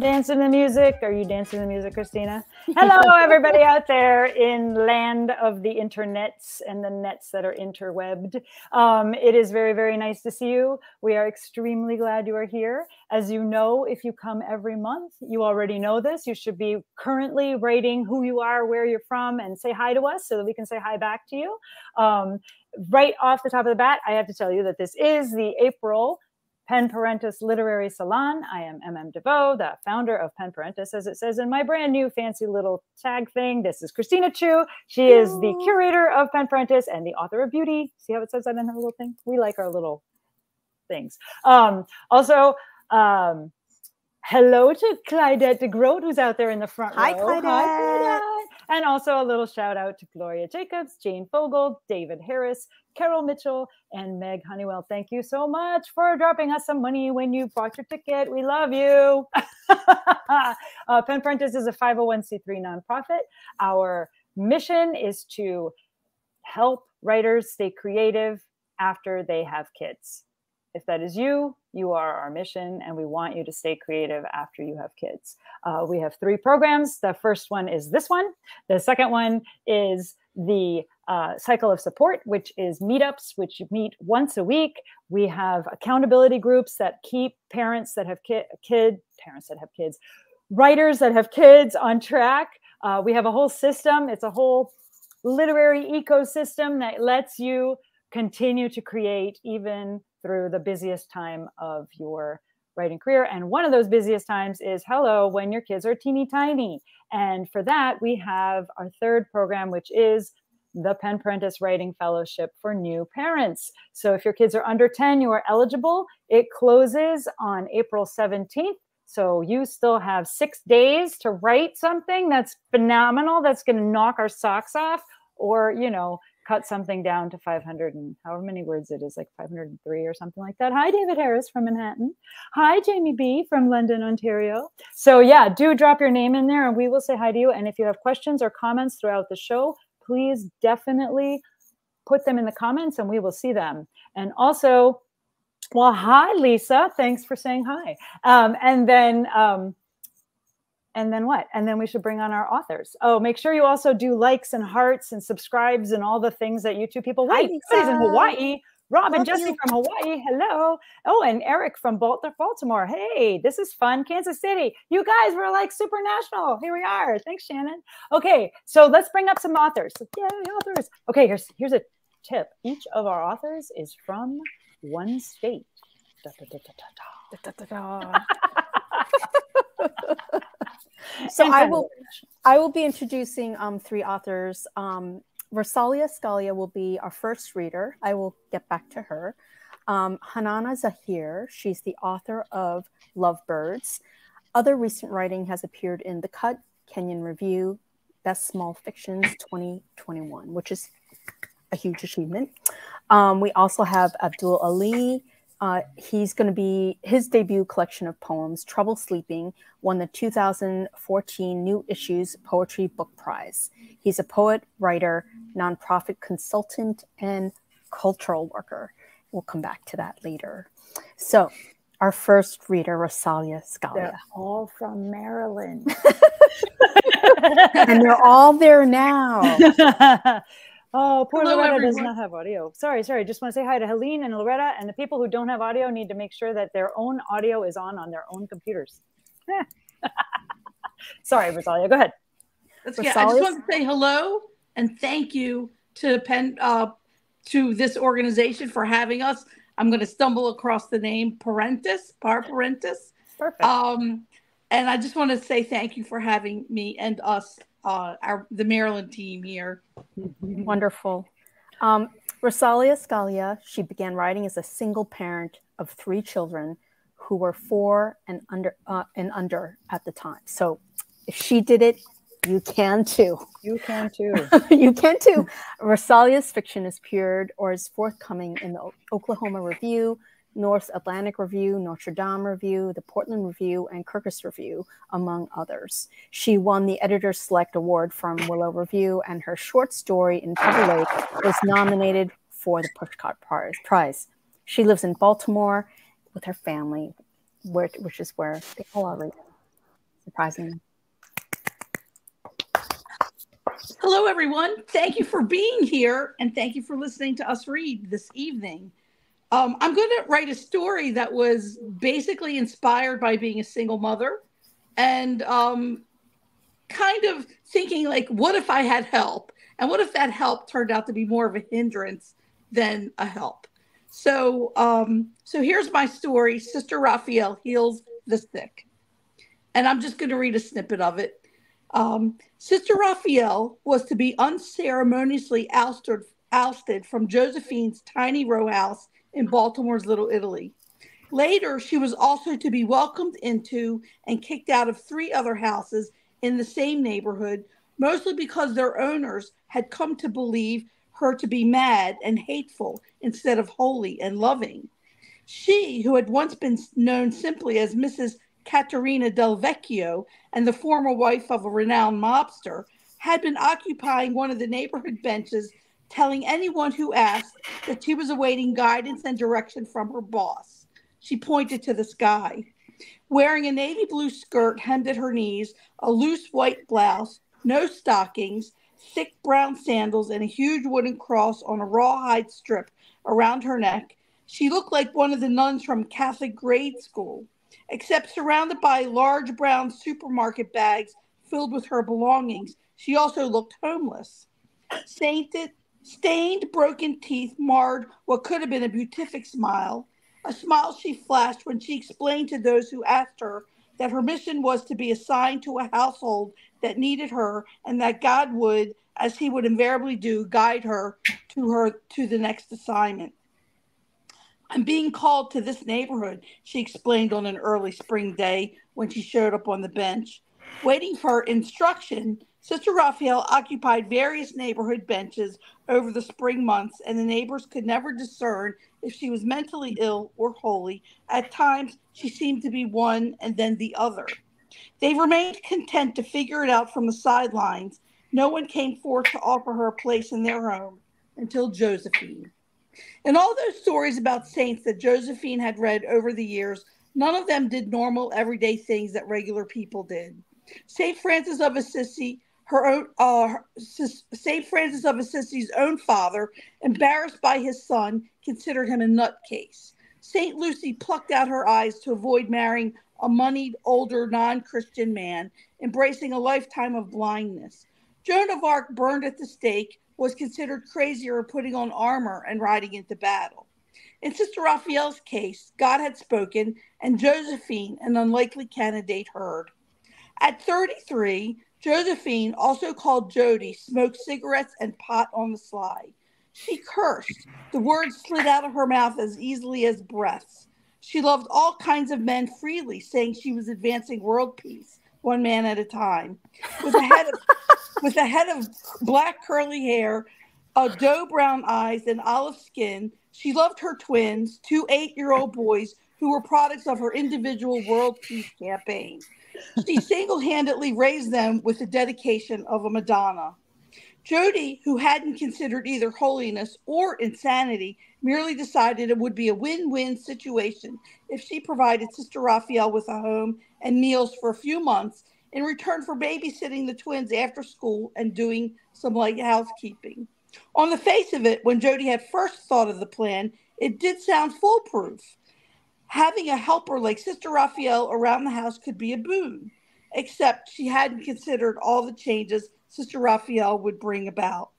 Dancing the music. Are you dancing the music, Christina? Hello, everybody out there in land of the internets and the nets that are interwebbed. It is very, very nice to see you. We are extremely glad you are here. As you know, if you come every month, you already know this. You should be currently rating who you are, where you're from, and say hi to us so that we can say hi back to you. Right off the top of the bat, I have to tell you that this is the April Pen Parentis Literary Salon. I am Voe, the founder of Pen Parentis, as it says in my brand new fancy little tag thing. This is Christina Chiu. She is the curator of Pen Parentis and the author of Beauty. See how it says that in her little thing? We like our little things. Also, hello to Clydette de Groot, who's out there in the front row. Hi, Clydette. And also a little shout out to Gloria Jacobs, Jane Fogel, David Harris, Carol Mitchell, and Meg Honeywell. Thank you so much for dropping us some money when you bought your ticket. We love you. Pen Parentis is a 501c3 nonprofit. Our mission is to help writers stay creative after they have kids. If that is you, you are our mission, and we want you to stay creative after you have kids. We have 3 programs. The first one is this one. The second one is the cycle of support, which is meetups, which meet once a week. We have accountability groups that keep parents that have kids, writers that have kids on track. We have a whole system. It's a whole literary ecosystem that lets you continue to create even through the busiest time of your writing career. And one of those busiest times is when your kids are teeny tiny. And for that, we have our third program, which is the Pen Parentis Writing Fellowship for new parents. So if your kids are under 10, you are eligible. It closes on April 17th. So you still have 6 days to write something that's phenomenal, that's going to knock our socks off, or, cut something down to 500 and however many words it is, like 503 or something like that. Hi, David Harris from Manhattan. Hi, Jamie B from London, Ontario. So yeah, do drop your name in there and we will say hi to you. And if you have questions or comments throughout the show, please definitely put them in the comments and we will see them. And also, well, hi, Lisa. Thanks for saying hi. And then what? And then we should bring on our authors. Oh, make sure you also do likes and hearts and subscribes and all the things that YouTube people. Wait, somebody's in Hawaii. Rob and Jesse from Hawaii. Hello. Oh, and Eric from Baltimore. Hey, this is fun. Kansas City. You guys were like super national. Here we are. Thanks, Shannon. Okay, so let's bring up some authors. Yay, authors. Okay, here's a tip. Each of our authors is from one state. Da, da, da, da, da, da. Da, da, da. So I will be introducing 3 authors. Rosalia Scalia will be our first reader. I will get back to her. HANANAH ZAHEER, she's the author of Lovebirds. Other recent writing has appeared in The Cut, Kenyon Review, Best Small Fictions 2021, which is a huge achievement. We also have Abdul Ali. He's going to be, his debut collection of poems, Trouble Sleeping, won the 2014 New Issues Poetry Book Prize. He's a poet, writer, nonprofit consultant, and cultural worker. We'll come back to that later. So our first reader, Rosalia Scalia. They're all from Maryland. And they're all there now. Oh, poor Hello, Loretta everyone. does not have audio. Sorry. Just want to say hi to Helene and Loretta, and the people who don't have audio need to make sure that their own audio is on their own computers. Sorry, Rosalia, go ahead. I just want to say hello and thank you to to this organization for having us. I'm going to stumble across the name Parentis. Perfect. And I just want to say thank you for having me and us, the Maryland team here. Wonderful. Rosalia Scalia, she began writing as a single parent of 3 children who were 4 and under at the time. So if she did it, you can too. You can too. You can too. Rosalia's fiction is appeared or is forthcoming in the Oklahoma Review, North Atlantic Review, Notre Dame Review, the Portland Review, and Kirkus Review, among others. She won the Editor's Select Award from Willow Review, and her short story In Feather Lake was nominated for the Pushcart Prize. She lives in Baltimore with her family, which is where they all are right now. surprisingly. Hello, everyone. Thank you for being here, and thank you for listening to us read this evening. I'm going to write a story that was basically inspired by being a single mother and kind of thinking, like, what if I had help? And what if that help turned out to be more of a hindrance than a help? So here's my story. Sister Raphael heals the sick. And I'm just going to read a snippet of it. Sister Raphael was to be unceremoniously ousted from Josephine's tiny row house in Baltimore's Little Italy. Later, she was also to be welcomed into and kicked out of 3 other houses in the same neighborhood, mostly because their owners had come to believe her to be mad and hateful instead of holy and loving. She, who had once been known simply as Mrs. Caterina Del Vecchio and the former wife of a renowned mobster, had been occupying one of the neighborhood benches, telling anyone who asked that she was awaiting guidance and direction from her boss. She pointed to the sky. Wearing a navy blue skirt hemmed at her knees, a loose white blouse, no stockings, thick brown sandals, and a huge wooden cross on a rawhide strip around her neck, she looked like one of the nuns from Catholic grade school, except surrounded by large brown supermarket bags filled with her belongings. She also looked homeless. Stained, broken teeth marred what could have been a beatific smile, a smile she flashed when she explained to those who asked her that her mission was to be assigned to a household that needed her, and that God would, as he would invariably do, guide her to the next assignment. I'm being called to this neighborhood, she explained on an early spring day when she showed up on the bench. Waiting for instruction, Sister Raphael occupied various neighborhood benches over the spring months, and the neighbors could never discern if she was mentally ill or holy. At times, she seemed to be one and then the other. They remained content to figure it out from the sidelines. No one came forth to offer her a place in their home until Josephine. In all those stories about saints that Josephine had read over the years, none of them did normal, everyday things that regular people did. St. Francis of Assisi, St. Francis of Assisi's own father, embarrassed by his son, considered him a nutcase. St. Lucy plucked out her eyes to avoid marrying a moneyed, older, non-Christian man, embracing a lifetime of blindness. Joan of Arc, burned at the stake, was considered crazier of putting on armor and riding into battle. In Sister Raphael's case, God had spoken, and Josephine, an unlikely candidate, heard. At 33, Josephine, also called Jody, smoked cigarettes and pot on the sly. She cursed. The words slid out of her mouth as easily as breaths. She loved all kinds of men freely, saying she was advancing world peace, one man at a time. With a head of black curly hair, doe brown eyes, and olive skin, she loved her twins, 2 8-year-old boys who were products of her individual world peace campaign. She single-handedly raised them with the dedication of a Madonna. Jody, who hadn't considered either holiness or insanity, merely decided it would be a win-win situation if she provided Sister Raphael with a home and meals for a few months in return for babysitting the twins after school and doing some light housekeeping. On the face of it, when Jody had first thought of the plan, it did sound foolproof. Having a helper like Sister Raphael around the house could be a boon, except she hadn't considered all the changes Sister Raphael would bring about.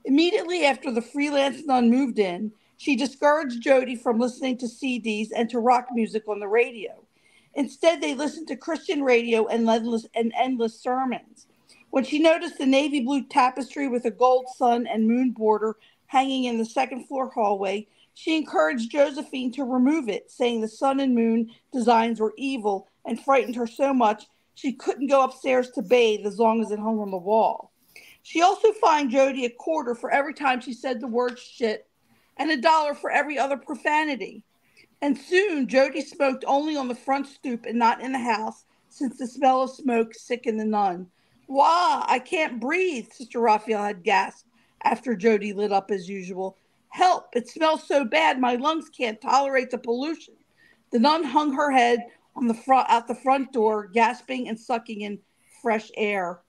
Immediately after the freelance nun moved in, she discouraged Jody from listening to CDs and to rock music on the radio. Instead, they listened to Christian radio and endless sermons. When she noticed the navy blue tapestry with a gold sun and moon border hanging in the second floor hallway, she encouraged Josephine to remove it, saying the sun and moon designs were evil and frightened her so much she couldn't go upstairs to bathe as long as it hung on the wall. She also fined Jody a quarter for every time she said the word shit and $1 for every other profanity. And soon, Jody smoked only on the front stoop and not in the house, since the smell of smoke sickened the nun. Wah, I can't breathe, Sister Raphael had gasped after Jody lit up as usual. Help, it smells so bad, my lungs can't tolerate the pollution. The nun hung her head on the front at the front door, gasping and sucking in fresh air.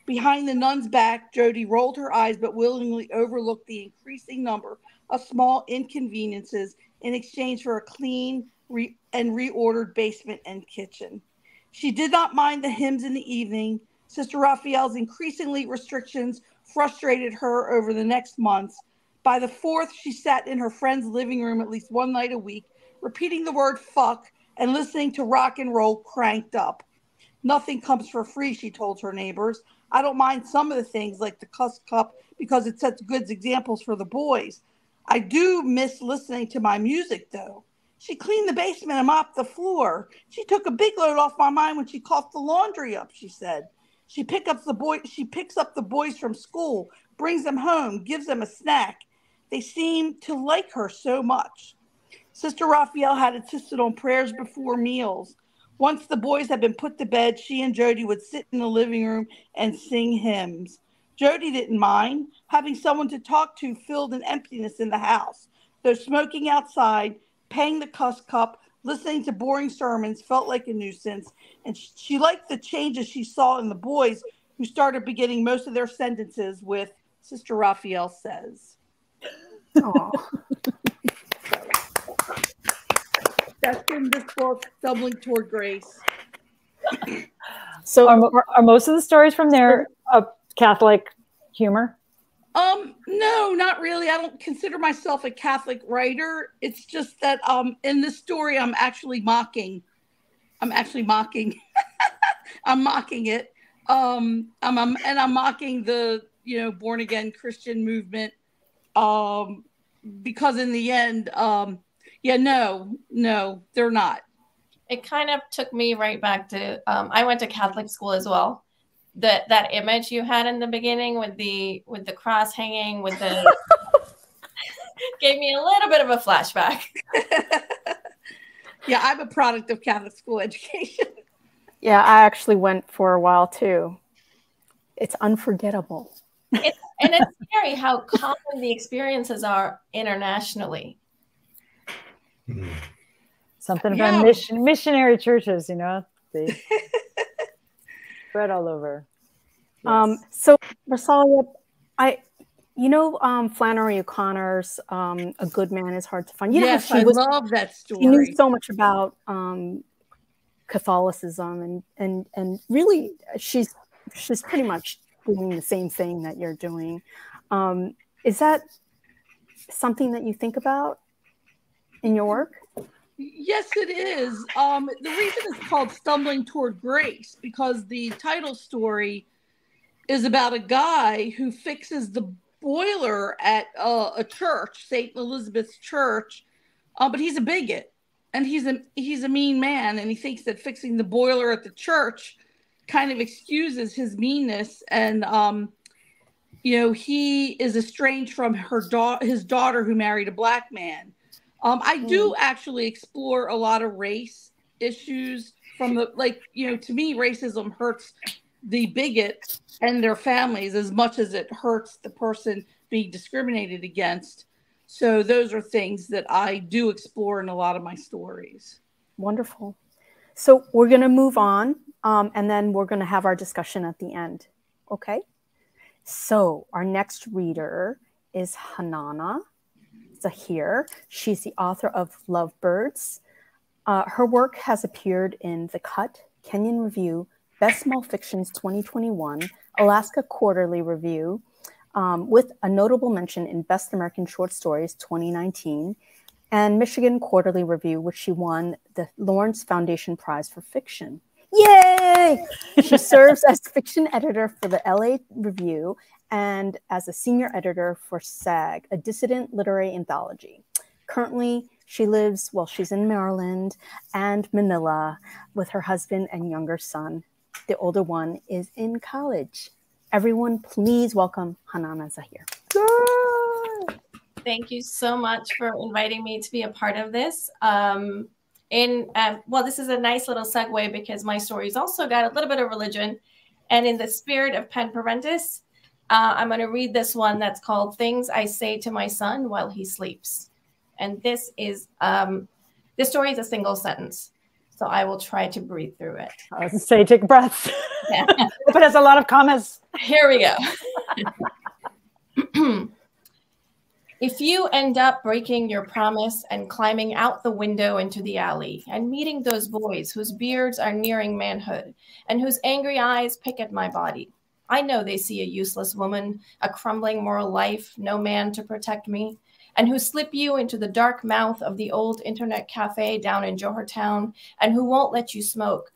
Behind the nun's back, Jody rolled her eyes but willingly overlooked the increasing number of small inconveniences in exchange for a clean and reordered basement and kitchen. She did not mind the hymns in the evening. Sister Raphael's increasingly restrictions frustrated her over the next months. By the fourth, she sat in her friend's living room at least one night a week, repeating the word fuck and listening to rock and roll cranked up. Nothing comes for free, she told her neighbors. I don't mind some of the things like the cuss cup because it sets good examples for the boys. I do miss listening to my music, though. She cleaned the basement and mopped the floor. She took a big load off my mind when she coughed the laundry up, she said. She picks up the boys from school, brings them home, gives them a snack. They seem to like her so much. Sister Raphael had insisted on prayers before meals. Once the boys had been put to bed, she and Jody would sit in the living room and sing hymns. Jody didn't mind. Having someone to talk to filled an emptiness in the house. Though smoking outside, paying the cuss cup, listening to boring sermons felt like a nuisance, and she liked the changes she saw in the boys, who started beginning most of their sentences with, Sister Raphael says. Aww. That's in this book, Stumbling Toward Grace. So are most of the stories from there Catholic humor? No, not really. I don't consider myself a Catholic writer. It's just that in this story I'm actually mocking. I'm mocking it. I'm mocking the born again Christian movement. Because in the end, no, they're not. It kind of took me right back to I went to Catholic school as well. That image you had in the beginning with the cross hanging with the gave me a little bit of a flashback. Yeah, I'm a product of Catholic school education. Yeah, I actually went for a while too. It's unforgettable. And it's scary how common the experiences are internationally. Something about missionary churches, they spread all over. Yes. So Rosalia, Flannery O'Connor's "A Good Man Is Hard to Find." Yes, I love that story. She knew so much about Catholicism, and really, she's pretty much doing the same thing that you're doing. Is that something that you think about in your work? Yes, it is. The reason it's called Stumbling Toward Grace, because the title story is about a guy who fixes the boiler at a church, St. Elizabeth's Church, but he's a bigot, and he's a mean man, and he thinks that fixing the boiler at the church kind of excuses his meanness, and he is estranged from his daughter who married a black man. I do actually explore a lot of race issues from to me, racism hurts the bigot and their families as much as it hurts the person being discriminated against. So those are things that I do explore in a lot of my stories. Wonderful. So we're going to move on, and then we're going to have our discussion at the end. Okay? So our next reader is HANANAH ZAHEER. She's the author of Lovebirds. Her work has appeared in The Cut, Kenyon Review, Best Small Fictions 2021, Alaska Quarterly Review, with a notable mention in Best American Short Stories 2019, and Michigan Quarterly Review, which she won the Lawrence Foundation Prize for Fiction. Yay! She serves as fiction editor for the LA Review and as a senior editor for SAG, a dissident literary anthology. Currently, she's in Maryland and Manila with her husband and younger son. The older one is in college. Everyone, please welcome HANANAH ZAHEER. Thank you so much for inviting me to be a part of this. This is a nice little segue because my story's also got a little bit of religion. And in the spirit of Pen Parentis, I'm going to read this one that's called Things I Say to My Son While He Sleeps. And this story is a single sentence. So I will try to breathe through it. I was going to say, take breaths. Yeah. Hope it has a lot of commas. Here we go. If you end up breaking your promise and climbing out the window into the alley and meeting those boys whose beards are nearing manhood and whose angry eyes pick at my body, I know they see a useless woman, a crumbling moral life, no man to protect me, and who slip you into the dark mouth of the old internet cafe down in Johartown and who won't let you smoke,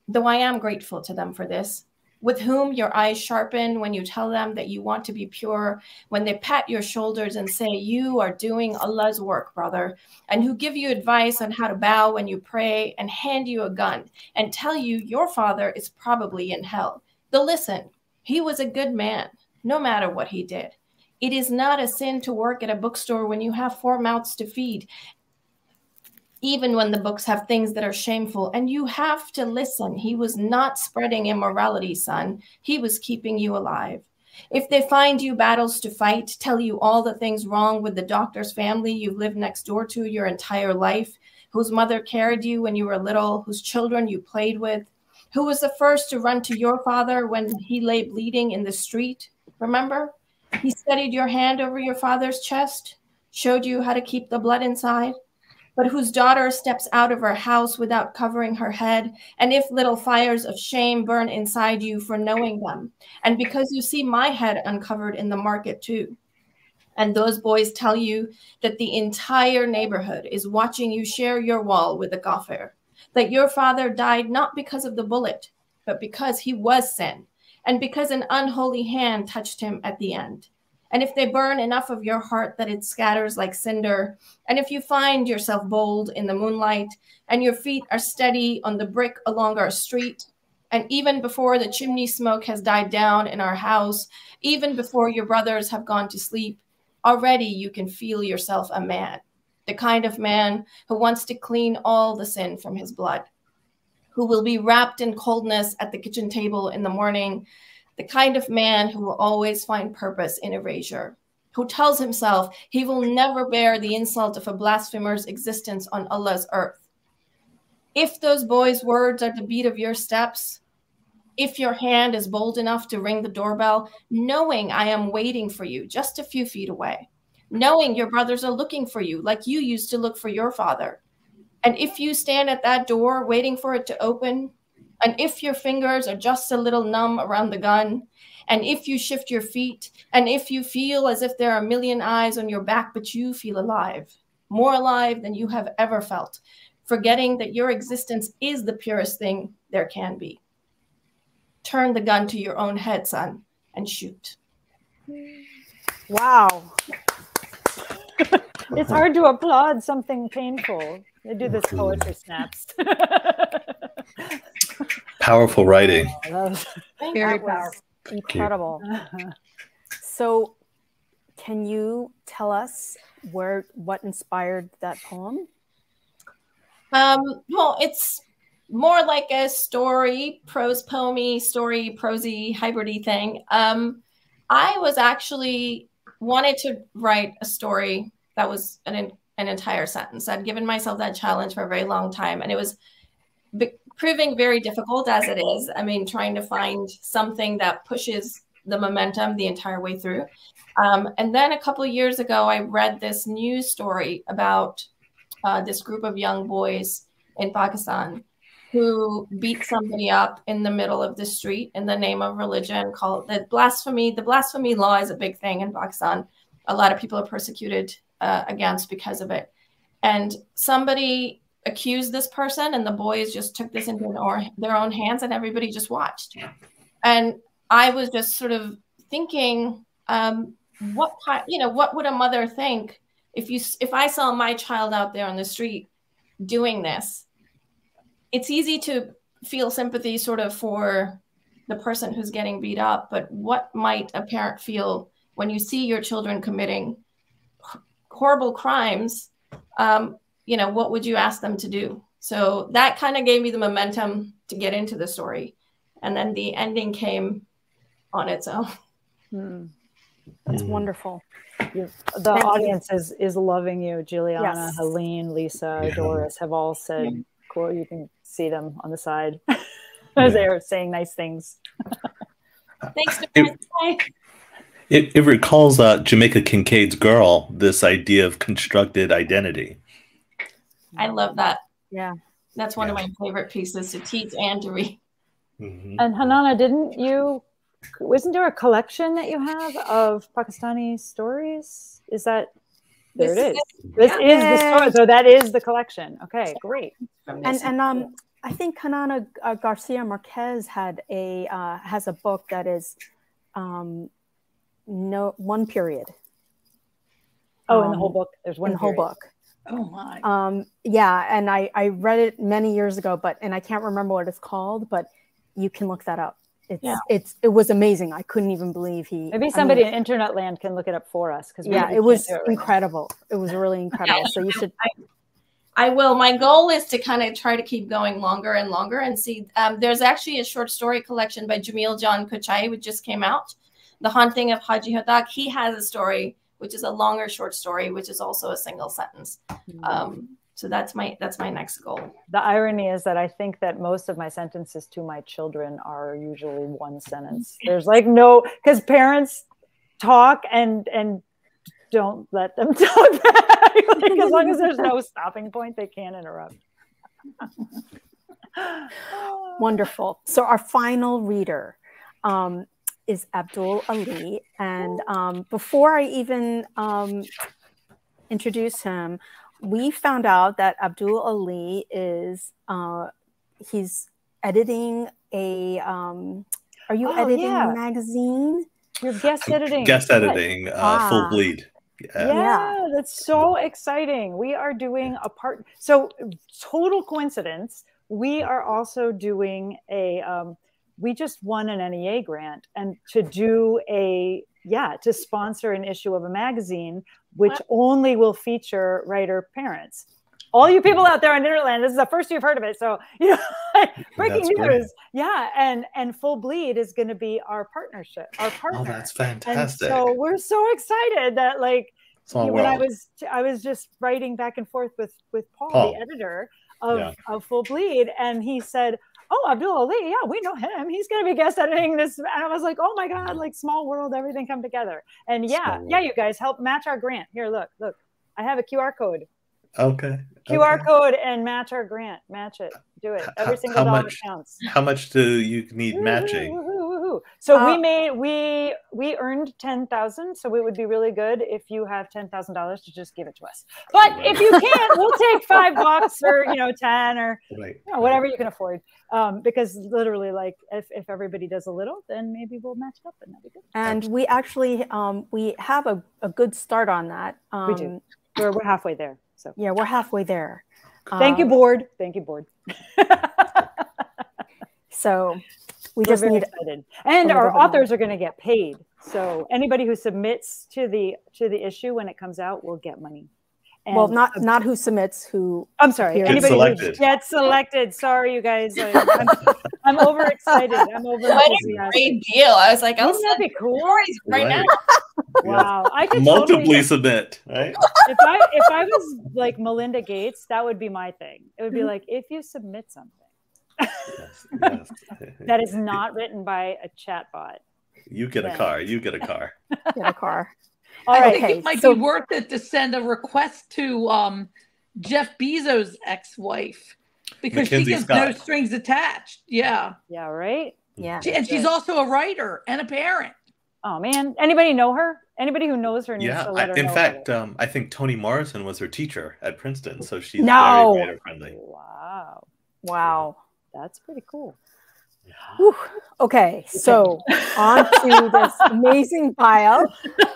though I am grateful to them for this, with whom your eyes sharpen when you tell them that you want to be pure, when they pat your shoulders and say, you are doing Allah's work, brother, and who give you advice on how to bow when you pray and hand you a gun and tell you your father is probably in hell. Though listen, he was a good man, no matter what he did. It is not a sin to work at a bookstore when you have 4 mouths to feed, even when the books have things that are shameful, and you have to listen. He was not spreading immorality, son. He was keeping you alive. If they find you battles to fight, tell you all the things wrong with the doctor's family you've lived next door to your entire life, whose mother carried you when you were little, whose children you played with, who was the first to run to your father when he lay bleeding in the street, remember? He steadied your hand over your father's chest, showed you how to keep the blood inside, but whose daughter steps out of her house without covering her head, and if little fires of shame burn inside you for knowing them, and because you see my head uncovered in the market too. And those boys tell you that the entire neighborhood is watching you share your wall with a gopher, that your father died not because of the bullet, but because he was sin, and because an unholy hand touched him at the end. And if they burn enough of your heart that it scatters like cinder, and if you find yourself bold in the moonlight, and your feet are steady on the brick along our street, and even before the chimney smoke has died down in our house, even before your brothers have gone to sleep, already you can feel yourself a man, the kind of man who wants to clean all the sin from his blood, who will be wrapped in coldness at the kitchen table in the morning, the kind of man who will always find purpose in erasure, who tells himself he will never bear the insult of a blasphemer's existence on Allah's earth. If those boys' words are the beat of your steps, if your hand is bold enough to ring the doorbell, knowing I am waiting for you just a few feet away, knowing your brothers are looking for you like you used to look for your father, and if you stand at that door waiting for it to open, and if your fingers are just a little numb around the gun, and if you shift your feet, and if you feel as if there are a million eyes on your back, but you feel alive, more alive than you have ever felt, forgetting that your existence is the purest thing there can be. Turn the gun to your own head, son, and shoot. Wow. It's hard to applaud something painful. They do this poetry snaps. Powerful writing. Very powerful. Incredible. So can you tell us what inspired that poem? Well, it's more like a story, prose poemy, story, prosy, hybridy thing. I was actually wanted to write a story that was an entire sentence. I'd given myself that challenge for a very long time, and it was proving very difficult as it is. I mean, trying to find something that pushes the momentum the entire way through. And then a couple of years ago, I read this news story about this group of young boys in Pakistan who beat somebody up in the middle of the street in the name of religion, called the blasphemy. The blasphemy law is a big thing in Pakistan. A lot of people are persecuted against because of it. And somebody accused this person, and the boys just took this into their own hands, and everybody just watched. And I was just sort of thinking, what would a mother think if I saw my child out there on the street doing this? It's easy to feel sympathy sort of for the person who's getting beat up, but what might a parent feel when you see your children committing horrible crimes? What would you ask them to do? So that kind of gave me the momentum to get into the story. And then the ending came on its own. That's wonderful. The audience is loving you. Juliana, yes. Helene, Lisa, Doris have all said cool. You can see them on the side as they're saying nice things. Thanks. It recalls Jamaica Kincaid's Girl, this idea of constructed identity. I love that. Yeah. That's one of my favorite pieces to teach and to read. Mm-hmm. And HANANAH, wasn't there a collection that you have of Pakistani stories? Is that, there it is. This is the story. So that is the collection. Okay, great. And I think HANANAH Garcia Marquez has a book that is one period. Oh, in the whole book? There's one in the whole book. Oh my. Yeah, and I read it many years ago, and I can't remember what it's called, but you can look that up. It was amazing. I couldn't even believe maybe somebody in internet land can look it up for us, because it was incredible. It was really incredible. So you should. I will. My goal is to kind of try to keep going longer and longer and see. There's actually a short story collection by Jamil John Kuchai, which just came out, The Haunting of Haji Hadak. He has a story which is a longer short story, which is also a single sentence. So that's my next goal. The irony is that I think that most of my sentences to my children are usually one sentence. There's like because parents talk and don't let them talk back. Like, as long as there's no stopping point, they can't interrupt. Wonderful. So our final reader is Abdul Ali. And before I even introduce him, we found out that Abdul Ali is, he's editing a, are you editing a magazine? You're guest editing. Guest editing, Full Bleed. Yeah, that's so exciting. We are doing a part. So total coincidence, we are also doing we just won an NEA grant and to do to sponsor an issue of a magazine, which only will feature writer parents. All you people out there on Interland, this is the first you've heard of it. So, breaking news. Great. Yeah. And Full Bleed is going to be our partnership, our partner. Oh, that's fantastic. And so we're so excited that when I was just writing back and forth with Paul, the editor of Full Bleed, and he said, "Oh, Abdul Ali, yeah, we know him. He's going to be guest editing this." And I was like, "Oh my God, like small world, everything come together." And you guys help match our grant. Here, look, I have a QR code. Okay. QR code and match our grant. Match it. Do it. Every single dollar counts. How much do you need matching? So we earned $10,000. So it would be really good if you have $10,000 to just give it to us. But if you can't, we'll take $5 or 10 or whatever you can afford. Because literally, like if everybody does a little, then maybe we'll match up and that'd be good. And we actually we have a good start on that. We do. We're halfway there. So yeah, we're halfway there. Thank you, board. Thank you, board. So we just need excited. And our authors are going to get paid. So anybody who submits to the issue when it comes out will get money. And well, not who submits, who I'm sorry, anybody who gets selected. Sorry, you guys. I'm overexcited. I'm overenthusiastic. What a great deal! I was like, wouldn't that be cool? Right now. Wow, I could multiply submit. Right? If I was like Melinda Gates, that would be my thing. It would be like, if you submit something that is not written by a chatbot, you get a car. You get a car. Get a car. I think it might be worth it to send a request to Jeff Bezos' ex-wife because she gets no strings attached. Yeah. Yeah. Right. Yeah. And she's also a writer and a parent. Oh man! Anybody know her? Anybody who knows her needs to let her know. In fact, I think Toni Morrison was her teacher at Princeton, so she's very writer friendly. Wow, that's pretty cool. Whew. Okay, so on to this amazing bio.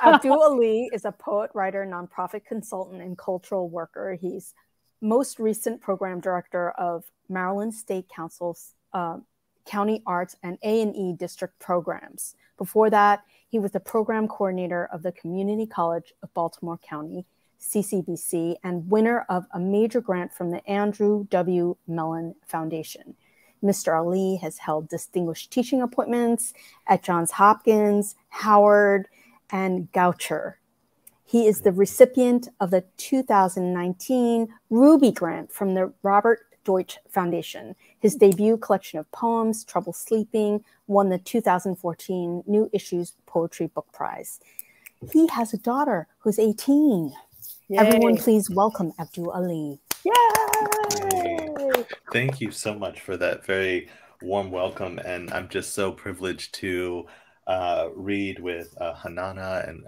Abdul Ali is a poet, writer, nonprofit consultant, and cultural worker. He's most recent program director of Maryland State Council's County Arts and A&E District programs. Before that, he was the program coordinator of the Community College of Baltimore County, CCBC, and winner of a major grant from the Andrew W. Mellon Foundation. Mr. Ali has held distinguished teaching appointments at Johns Hopkins, Howard, and Goucher. He is the recipient of the 2019 Ruby Grant from the Robert Deutsch Foundation. His debut collection of poems, Trouble Sleeping, won the 2014 New Issues Poetry Book Prize. He has a daughter who's 18. Yay. Everyone, please welcome Abdul Ali. Yay! Thank you so much for that very warm welcome. And I'm just so privileged to read with HANANAH and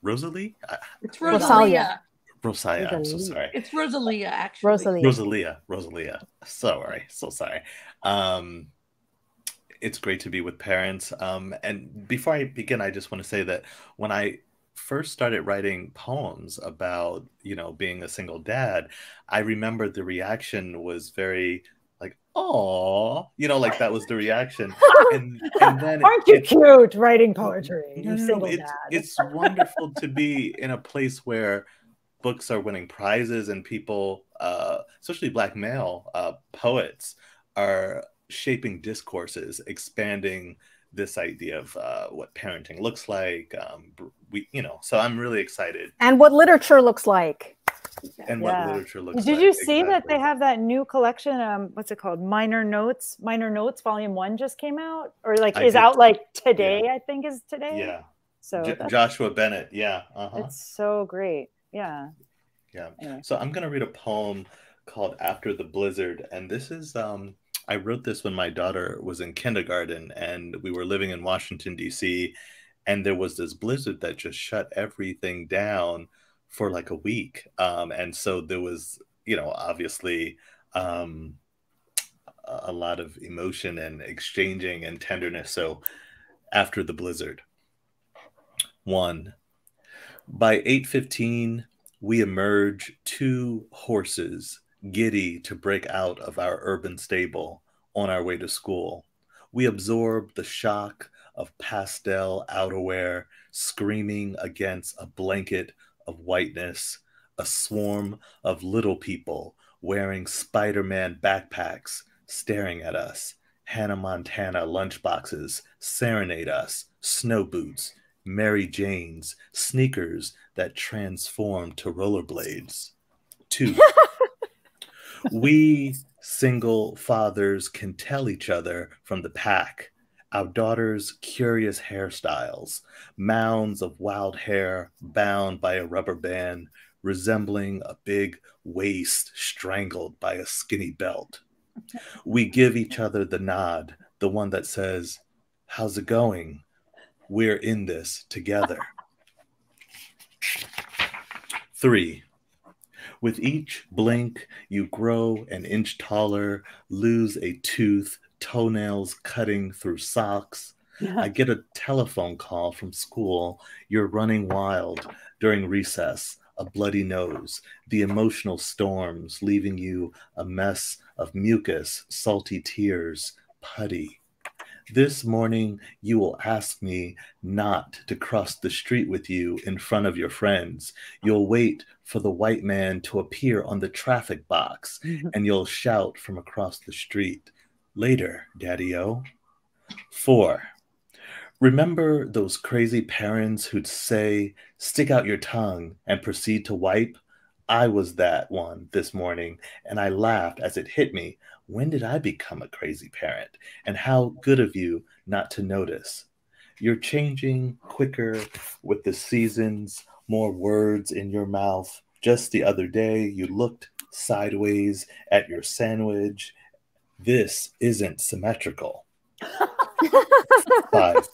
Rosalie? It's Rosalia. Rosalia, I'm so sorry. It's Rosalia, actually. Rosalia. So sorry. It's great to be with parents. And before I begin, I just want to say that when I first started writing poems about, being a single dad, I remember the reaction was very like, oh, like that was the reaction. And then aren't you cute writing poetry? It's wonderful to be in a place where books are winning prizes and people, especially Black male poets, are shaping discourses, expanding this idea of what parenting looks like. So I'm really excited. And what literature looks like. And what literature looks like. Did you see that they have that new collection? What's it called? Minor Notes. Minor Notes Volume 1 just came out, or out today. Yeah. I think is today. Yeah. So Joshua Bennett. Yeah. It's so great. Yeah. Yeah. Anyway. So I'm gonna read a poem called "After the Blizzard," and this is I wrote this when my daughter was in kindergarten, and we were living in Washington D.C., and there was this blizzard that just shut everything down for like a week. And so there was, obviously a lot of emotion and exchanging and tenderness. So after the blizzard. 1. By 8:15, we emerge 2 horses, giddy to break out of our urban stable on our way to school. We absorb the shock of pastel outerwear screaming against a blanket of whiteness, a swarm of little people wearing Spider-Man backpacks staring at us, Hannah Montana lunchboxes serenade us, snow boots, Mary Janes, sneakers that transform to rollerblades. 2. We single fathers can tell each other from the pack our daughters' curious hairstyles, mounds of wild hair bound by a rubber band, resembling a big waist strangled by a skinny belt. We give each other the nod, the one that says, "How's it going? We're in this together." 3. With each blink, you grow an inch taller, lose a tooth, toenails cutting through socks. I get a telephone call from school. You're running wild during recess, a bloody nose, the emotional storms leaving you a mess of mucus, salty tears, putty. This morning, you will ask me not to cross the street with you in front of your friends. You'll wait for the white man to appear on the traffic box, and you'll shout from across the street, "Later, Daddy-O." 4. Remember those crazy parents who'd say, "Stick out your tongue," and proceed to wipe? I was that one this morning, and I laughed as it hit me. When did I become a crazy parent? And how good of you not to notice. You're changing quicker with the seasons, more words in your mouth. Just the other day, you looked sideways at your sandwich. This isn't symmetrical. 5.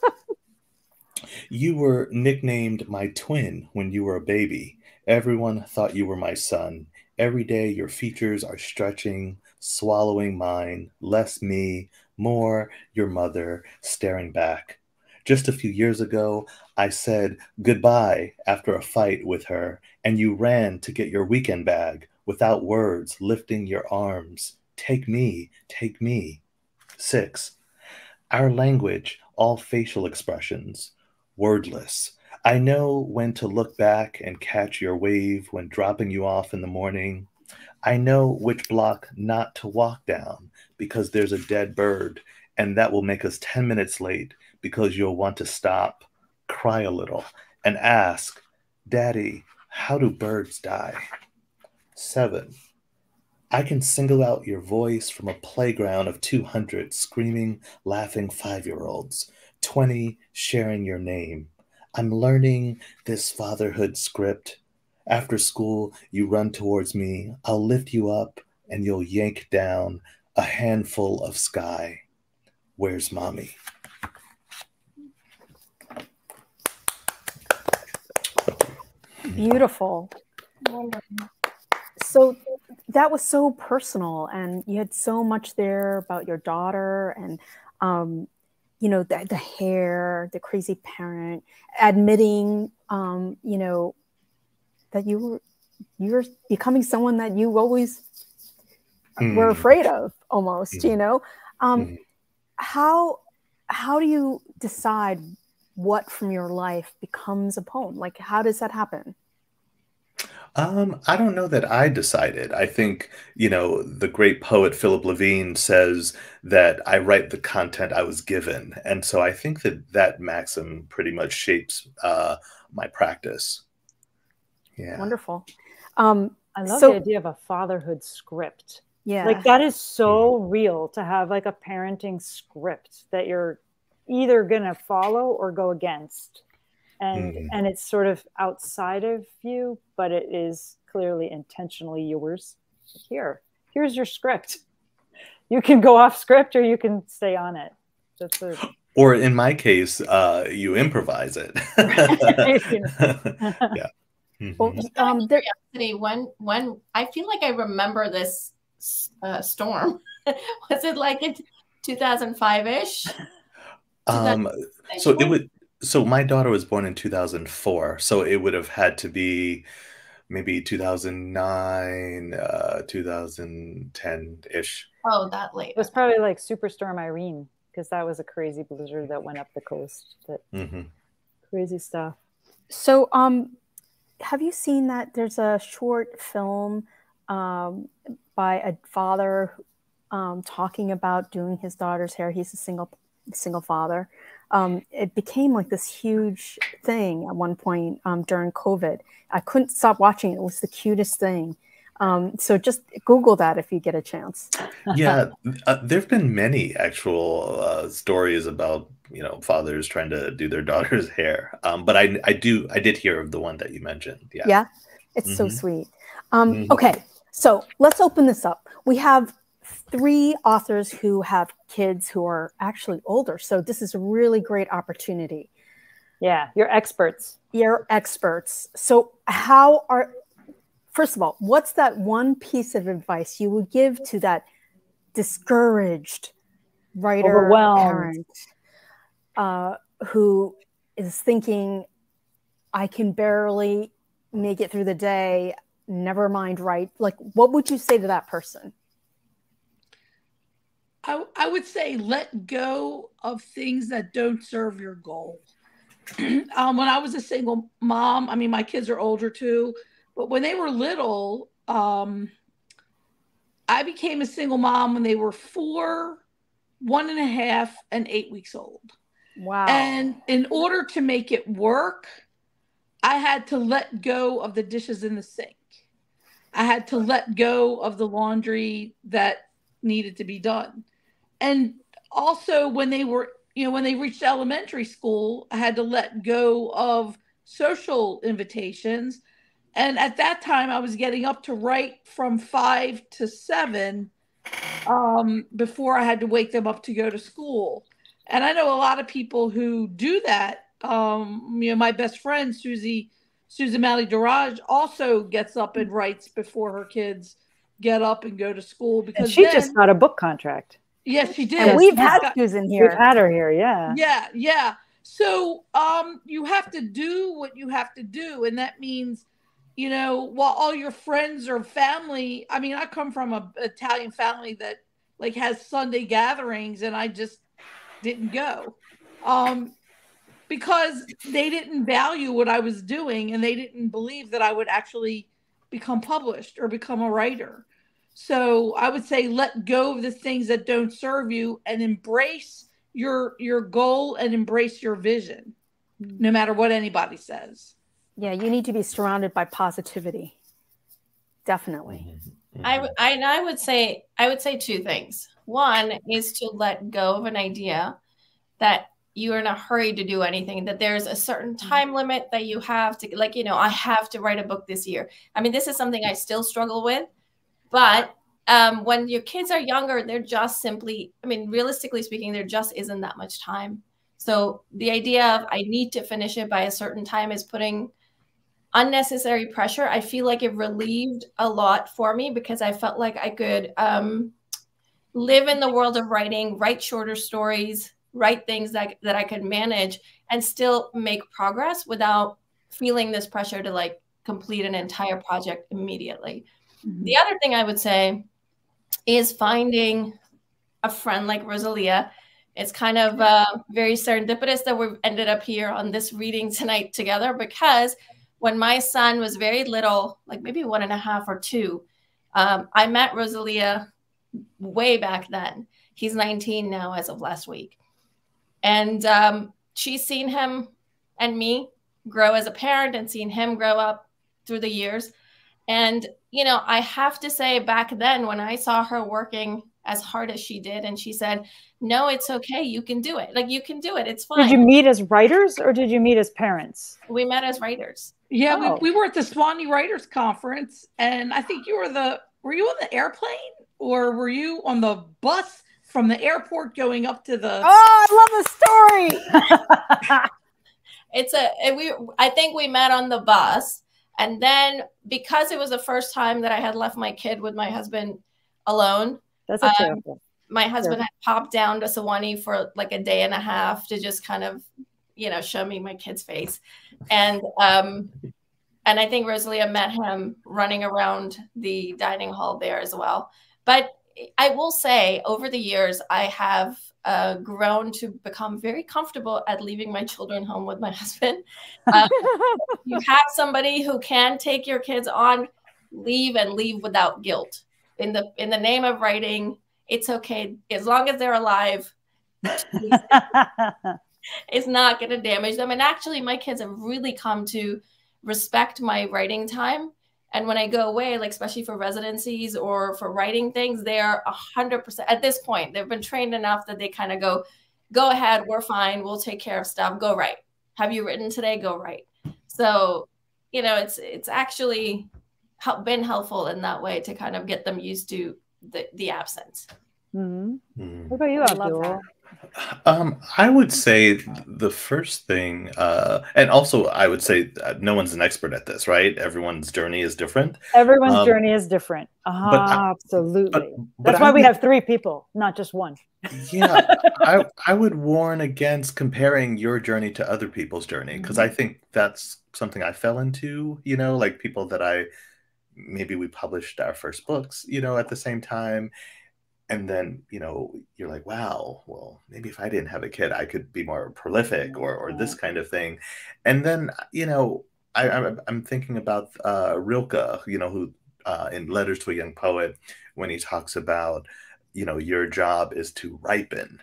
You were nicknamed my twin when you were a baby. Everyone thought you were my son. Every day your features are stretching, swallowing mine, less me, more your mother, staring back. Just a few years ago, I said goodbye after a fight with her, and you ran to get your weekend bag without words, lifting your arms. Take me, take me. 6. Our language, all facial expressions, wordless. I know when to look back and catch your wave when dropping you off in the morning. I know which block not to walk down because there's a dead bird, and that will make us 10 minutes late because you'll want to stop, cry a little, and ask, "Daddy, how do birds die?" 7. I can single out your voice from a playground of 200 screaming, laughing 5-year-olds, 20 sharing your name. I'm learning this fatherhood script. After school, you run towards me. I'll lift you up and you'll yank down a handful of sky. Where's mommy? Beautiful. So that was so personal, and you had so much there about your daughter, and you know, the hair, the crazy parent, admitting you know, that you're becoming someone that you always were afraid of, almost. You know, how do you decide what from your life becomes a poem? Like, how does that happen? I don't know that I decided. I think, you know, the great poet Philip Levine says that I write the content I was given. And so I think that that maxim pretty much shapes my practice. Yeah. Wonderful. I love the idea of a fatherhood script. Yeah. Like, that is so real, to have like a parenting script that you're either going to follow or go against. And it's sort of outside of you, but it is clearly intentionally yours. Here's your script. You can go off script or you can stay on it. Or in my case, you improvise it. Yeah. Well, when I feel like I remember this storm. Was it like in 2005-ish? So it would. So my daughter was born in 2004, so it would have had to be maybe 2009, 2010-ish. Oh, that late. It was probably like Superstorm Irene, because that was a crazy blizzard that went up the coast. Crazy stuff. So, have you seen that there's a short film by a father talking about doing his daughter's hair? He's a single father. It became like this huge thing at one point during COVID. I couldn't stop watching it. It was the cutest thing. So just Google that if you get a chance. Yeah, there have been many actual stories about, you know, fathers trying to do their daughter's hair. But I did hear of the one that you mentioned. Yeah. Yeah, it's so sweet. Okay, so let's open this up. We have 3 authors who have kids who are actually older. So this is a really great opportunity. Yeah, you're experts. You're experts. So first of all, what's that one piece of advice you would give to that discouraged writer, overwhelmed parent who is thinking, I can barely make it through the day, never mind write? Like, what would you say to that person? I would say let go of things that don't serve your goal. When I was a single mom, I mean, my kids are older too, but when they were little, I became a single mom when they were 4, 1.5, and 8 weeks old. Wow. And in order to make it work, I had to let go of the dishes in the sink. I had to let go of the laundry that needed to be done. And also when they were, you know, when they reached elementary school, I had to let go of social invitations. And at that time I was getting up to write from 5 to 7 before I had to wake them up to go to school. And I know a lot of people who do that. You know, my best friend, Susan Malley-Duraj, also gets up and writes before her kids get up and go to school. Because and she just got a book contract. Yes, she did. And we've had Susan here. We've had her here, yeah. Yeah. So you have to do what you have to do. And that means, you know, while all your friends or family, I mean, I come from an Italian family that like has Sunday gatherings, and I just didn't go because they didn't value what I was doing, and they didn't believe that I would actually become published or become a writer. So I would say let go of the things that don't serve you and embrace your goal and embrace your vision, no matter what anybody says. Yeah, you need to be surrounded by positivity. Definitely. I would say two things. One is to let go of an idea that you're in a hurry to do anything, that there's a certain time limit that you have to, like, I have to write a book this year. I mean, this is something I still struggle with, but when your kids are younger, they're just simply, I mean, realistically speaking, there just isn't that much time. So the idea of I need to finish it by a certain time is putting unnecessary pressure. I feel like it relieved a lot for me because I felt like I could live in the world of writing, write shorter stories, write things that I could manage and still make progress without feeling this pressure to like complete an entire project immediately. Mm-hmm. The other thing I would say is finding a friend like Rosalia. It's kind of very serendipitous that we've ended up here on this reading tonight together, because when my son was very little, like maybe 1.5 or 2, I met Rosalia way back then. He's 19 now as of last week. And she's seen him and me grow as a parent and seen him grow up through the years. And, I have to say back then when I saw her working as hard as she did, and she said, no, it's okay. You can do it. Like, you can do it. It's fine. Did you meet as writers or did you meet as parents? We met as writers. Yeah, we were at the Swanee Writers Conference, and I think were you on the airplane or were you on the bus from the airport going up to the... Oh, I love the story. I think we met on the bus. And then because it was the first time that I had left my kid with my husband alone, that's a terrible. My husband had popped down to Sewanee for like 1.5 days to just kind of, show me my kid's face. And I think Rosalia met him running around the dining hall there as well. But I will say over the years, I have grown to become very comfortable at leaving my children home with my husband. You have somebody who can take your kids on, leave without guilt. In the name of writing, it's okay. As long as they're alive, it's not going to damage them. And actually, my kids have really come to respect my writing time. And when I go away, like especially for residencies or for writing things, they are 100% at this point. They've been trained enough that they kind of go ahead, we're fine, we'll take care of stuff. Go write. Have you written today? Go write. So, it's actually been helpful in that way to kind of get them used to the absence. Mm-hmm. Mm-hmm. What about you, Abdul? I would say the first thing, and also I would say no one's an expert at this, right? Everyone's journey is different. Everyone's journey is different. Absolutely. That's why we have 3 people, not just 1. Yeah, I would warn against comparing your journey to other people's journey, because I think that's something I fell into, like people that maybe we published our first books, at the same time. And then, you're like, wow, well, maybe if I didn't have a kid, I could be more prolific or this kind of thing. And then, I'm thinking about Rilke, who in Letters to a Young Poet, when he talks about, your job is to ripen,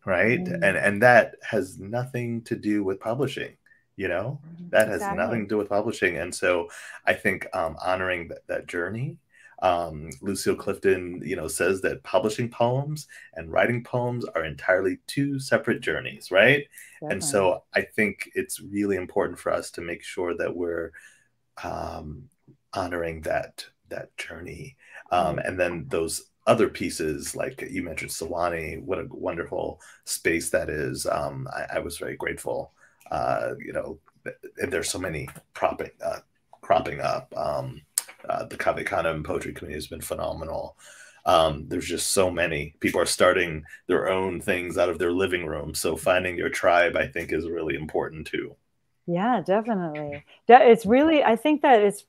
right? And that has nothing to do with publishing, that has nothing to do with publishing. And so I think honoring that journey. Lucille Clifton, says that publishing poems and writing poems are entirely 2 separate journeys, right? Definitely. And so I think it's really important for us to make sure that we're honoring that journey. And then those other pieces, like you mentioned Sewanee, what a wonderful space that is. I was very grateful, and there's so many cropping up. The Cave Canem poetry community has been phenomenal. There's just so many people are starting their own things out of their living room. So finding your tribe, I think, is really important too. Yeah, definitely. It's really, I think that it's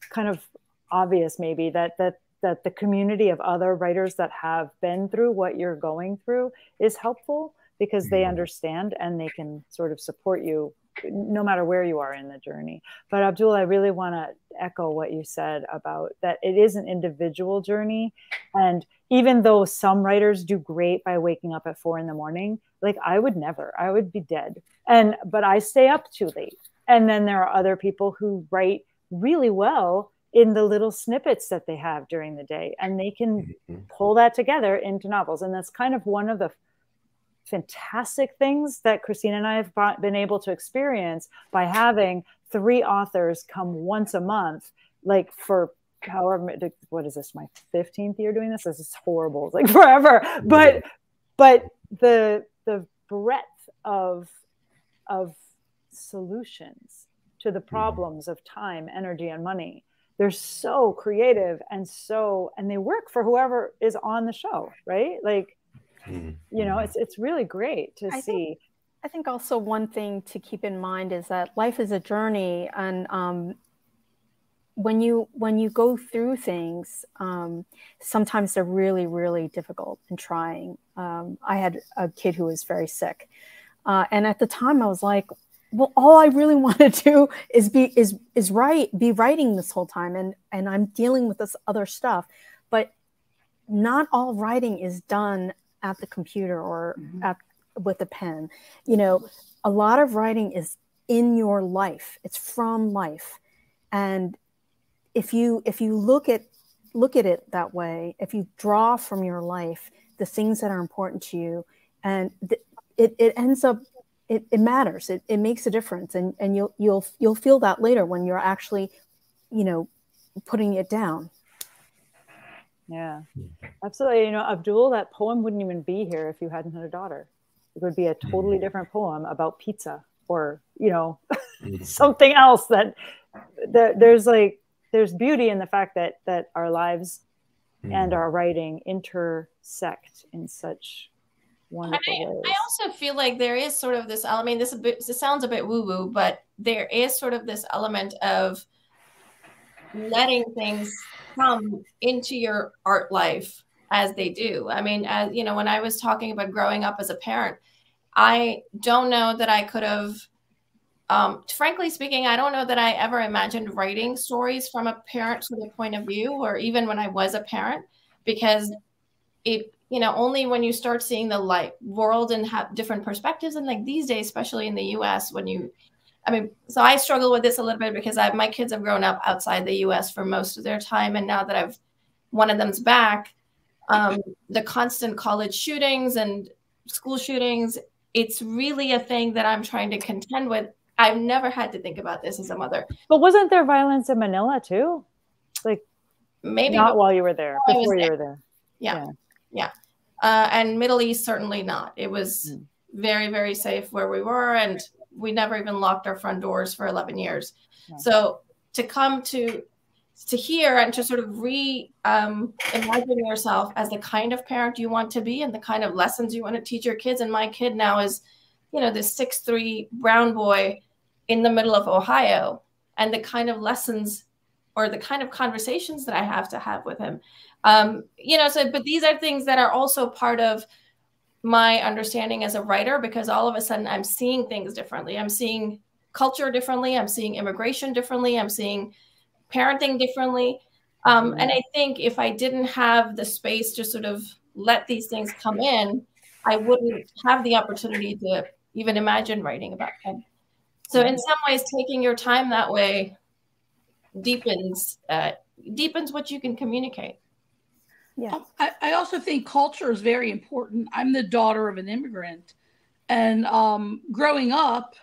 kind of obvious maybe that the community of other writers that have been through what you're going through is helpful, because they understand and they can sort of support you no matter where you are in the journey. But Abdul, I really want to echo what you said about that it is an individual journey. And even though some writers do great by waking up at 4 a.m, like I would never, I would be dead. But I stay up too late. And then there are other people who write really well in the little snippets that they have during the day, and they can pull that together into novels. And that's kind of one of the fantastic things that Christina and I have been able to experience by having 3 authors come once a month, like for however, what is this, my 15th year doing this? This is horrible. It's like forever. But the breadth of solutions to the problems of time, energy, and money, they're so creative and they work for whoever is on the show, right? Like, you know, it's really great to see. I think also one thing to keep in mind is that life is a journey, and when you go through things, sometimes they're really, really difficult and trying. I had a kid who was very sick, and at the time I was like, well, all I really want to do is be writing this whole time, and I'm dealing with this other stuff. But not all writing is done at the computer or with a pen. You know, a lot of writing is in your life. It's from life, and if you look at it that way, if you draw from your life the things that are important to you, and it ends up, it matters. It makes a difference, and you'll feel that later when you're actually, you know, putting it down. Yeah, absolutely. You know, Abdul, that poem wouldn't even be here if you hadn't had a daughter. It would be a totally different poem about pizza, or, you know, something else that there's beauty in the fact that our lives and our writing intersect in such wonderful ways. I also feel like there is sort of this, I mean, this sounds a bit woo-woo, but there is sort of this element of letting things come into your art life as they do. I mean, as you know, when I was talking about growing up as a parent, I don't know that I could have, frankly speaking, I don't know that I ever imagined writing stories from a parent sort of point of view, or even when I was a parent, because it, you know, only when you start seeing the world and have different perspectives, and like these days, especially in the US, I mean, so I struggle with this a little bit because my kids have grown up outside the US for most of their time. And now that one of them's back, the constant college shootings and school shootings, it's really a thing that I'm trying to contend with. I've never had to think about this as a mother. But wasn't there violence in Manila too? Like, maybe not while you were there, before you were there. Yeah. And Middle East, certainly not. It was very, very safe where we were, and we never even locked our front doors for 11 years. Yeah. So to come to here and to sort of imagine yourself as the kind of parent you want to be and the kind of lessons you want to teach your kids. And my kid now is, you know, this 6'3" brown boy in the middle of Ohio, and the kind of lessons or the kind of conversations that I have to have with him. You know, but these are things that are also part of my understanding as a writer, because all of a sudden I'm seeing things differently. I'm seeing culture differently. I'm seeing immigration differently. I'm seeing parenting differently. And I think if I didn't have the space to sort of let these things come in, I wouldn't have the opportunity to even imagine writing about them. So in some ways, taking your time that way deepens what you can communicate. Yeah. I also think culture is very important. I'm the daughter of an immigrant, and growing up,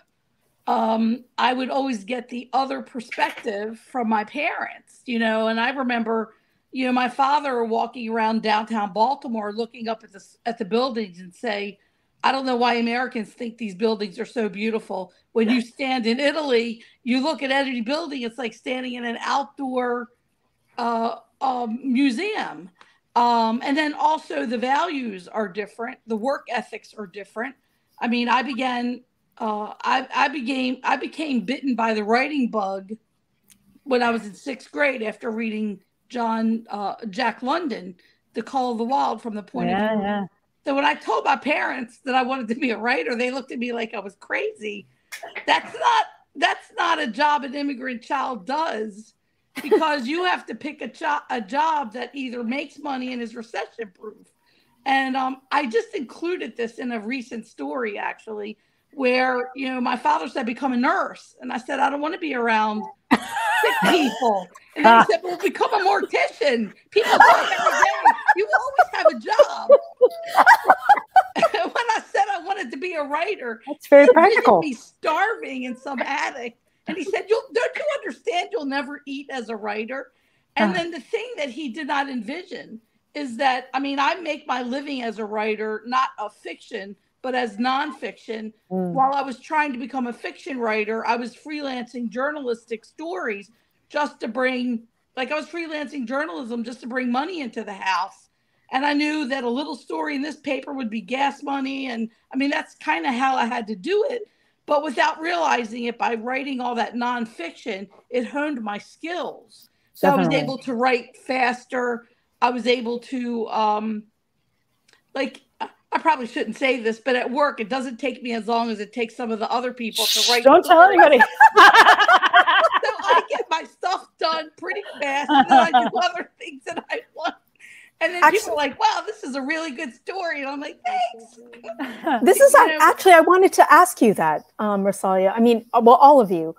I would always get the other perspective from my parents, you know, and I remember, you know, my father walking around downtown Baltimore, looking up at the buildings and say, I don't know why Americans think these buildings are so beautiful. When you stand in Italy, you look at any building, it's like standing in an outdoor museum. And then also the values are different. The work ethics are different. I mean, I became bitten by the writing bug when I was in 6th grade after reading Jack London, The Call of the Wild, from the point of view. Yeah. So when I told my parents that I wanted to be a writer, they looked at me like I was crazy. That's not a job an immigrant child does, because you have to pick a job that either makes money and is recession proof. And I just included this in a recent story, actually. where, my father said, become a nurse. And I said, I don't want to be around sick people. And then he said, well, become a mortician. People die every day. You will always have a job. When I said I wanted to be a writer, that's very practical. Me starving in some attic. And he said, don't you understand you'll never eat as a writer? And then the thing that he did not envision is that, I make my living as a writer, not of fiction, but as nonfiction. While I was trying to become a fiction writer, I was freelancing journalistic stories just to bring, I was freelancing journalism just to bring money into the house. And I knew that a little story in this paper would be gas money. And that's kind of how I had to do it. But without realizing it, by writing all that nonfiction, it honed my skills. So Definitely. I was able to write faster. I was able to, I probably shouldn't say this, but at work, it doesn't take me as long as it takes some of the other people to write. Don't tell anybody. So I get my stuff done pretty fast, and then I do other things that I want. And then people are like, wow, this is a really good story. And I'm like, thanks. This is actually, I wanted to ask you that, Rosalia. Well, all of you.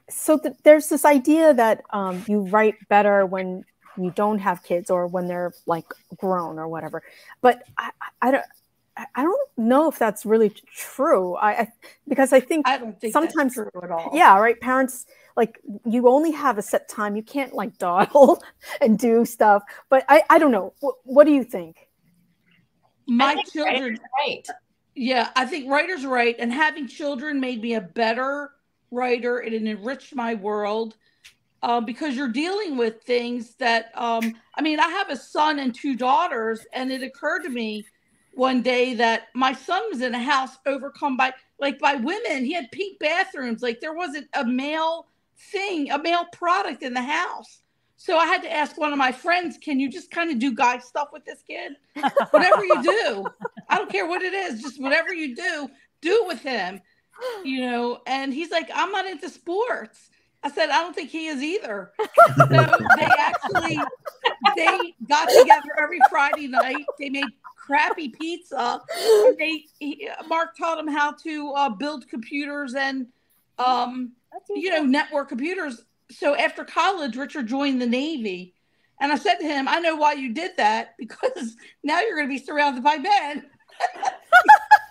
So there's this idea that you write better when you don't have kids or when they're grown or whatever. But I don't know if that's really true. Because I don't think sometimes that's true at all. Yeah, right. Parents, you only have a set time. You can't dawdle and do stuff. But I don't know. What do you think? My children, right. Yeah, I think writers right. And having children made me a better writer, and it enriched my world. Because you're dealing with things that, I have a son and 2 daughters, and it occurred to me one day that my son was in a house overcome by women. He had pink bathrooms. There wasn't a male product in the house. So I had to ask one of my friends, can you just kind of do guy stuff with this kid? Whatever you do, I don't care what it is, just whatever you do it with him, and he's like, I'm not into sports. I said, I don't think he is either. So they got together every Friday night. They made crappy pizza. And Mark taught him how to build computers and, network computers. So after college, Richard joined the Navy. And I said to him, I know why you did that, because now you're going to be surrounded by men.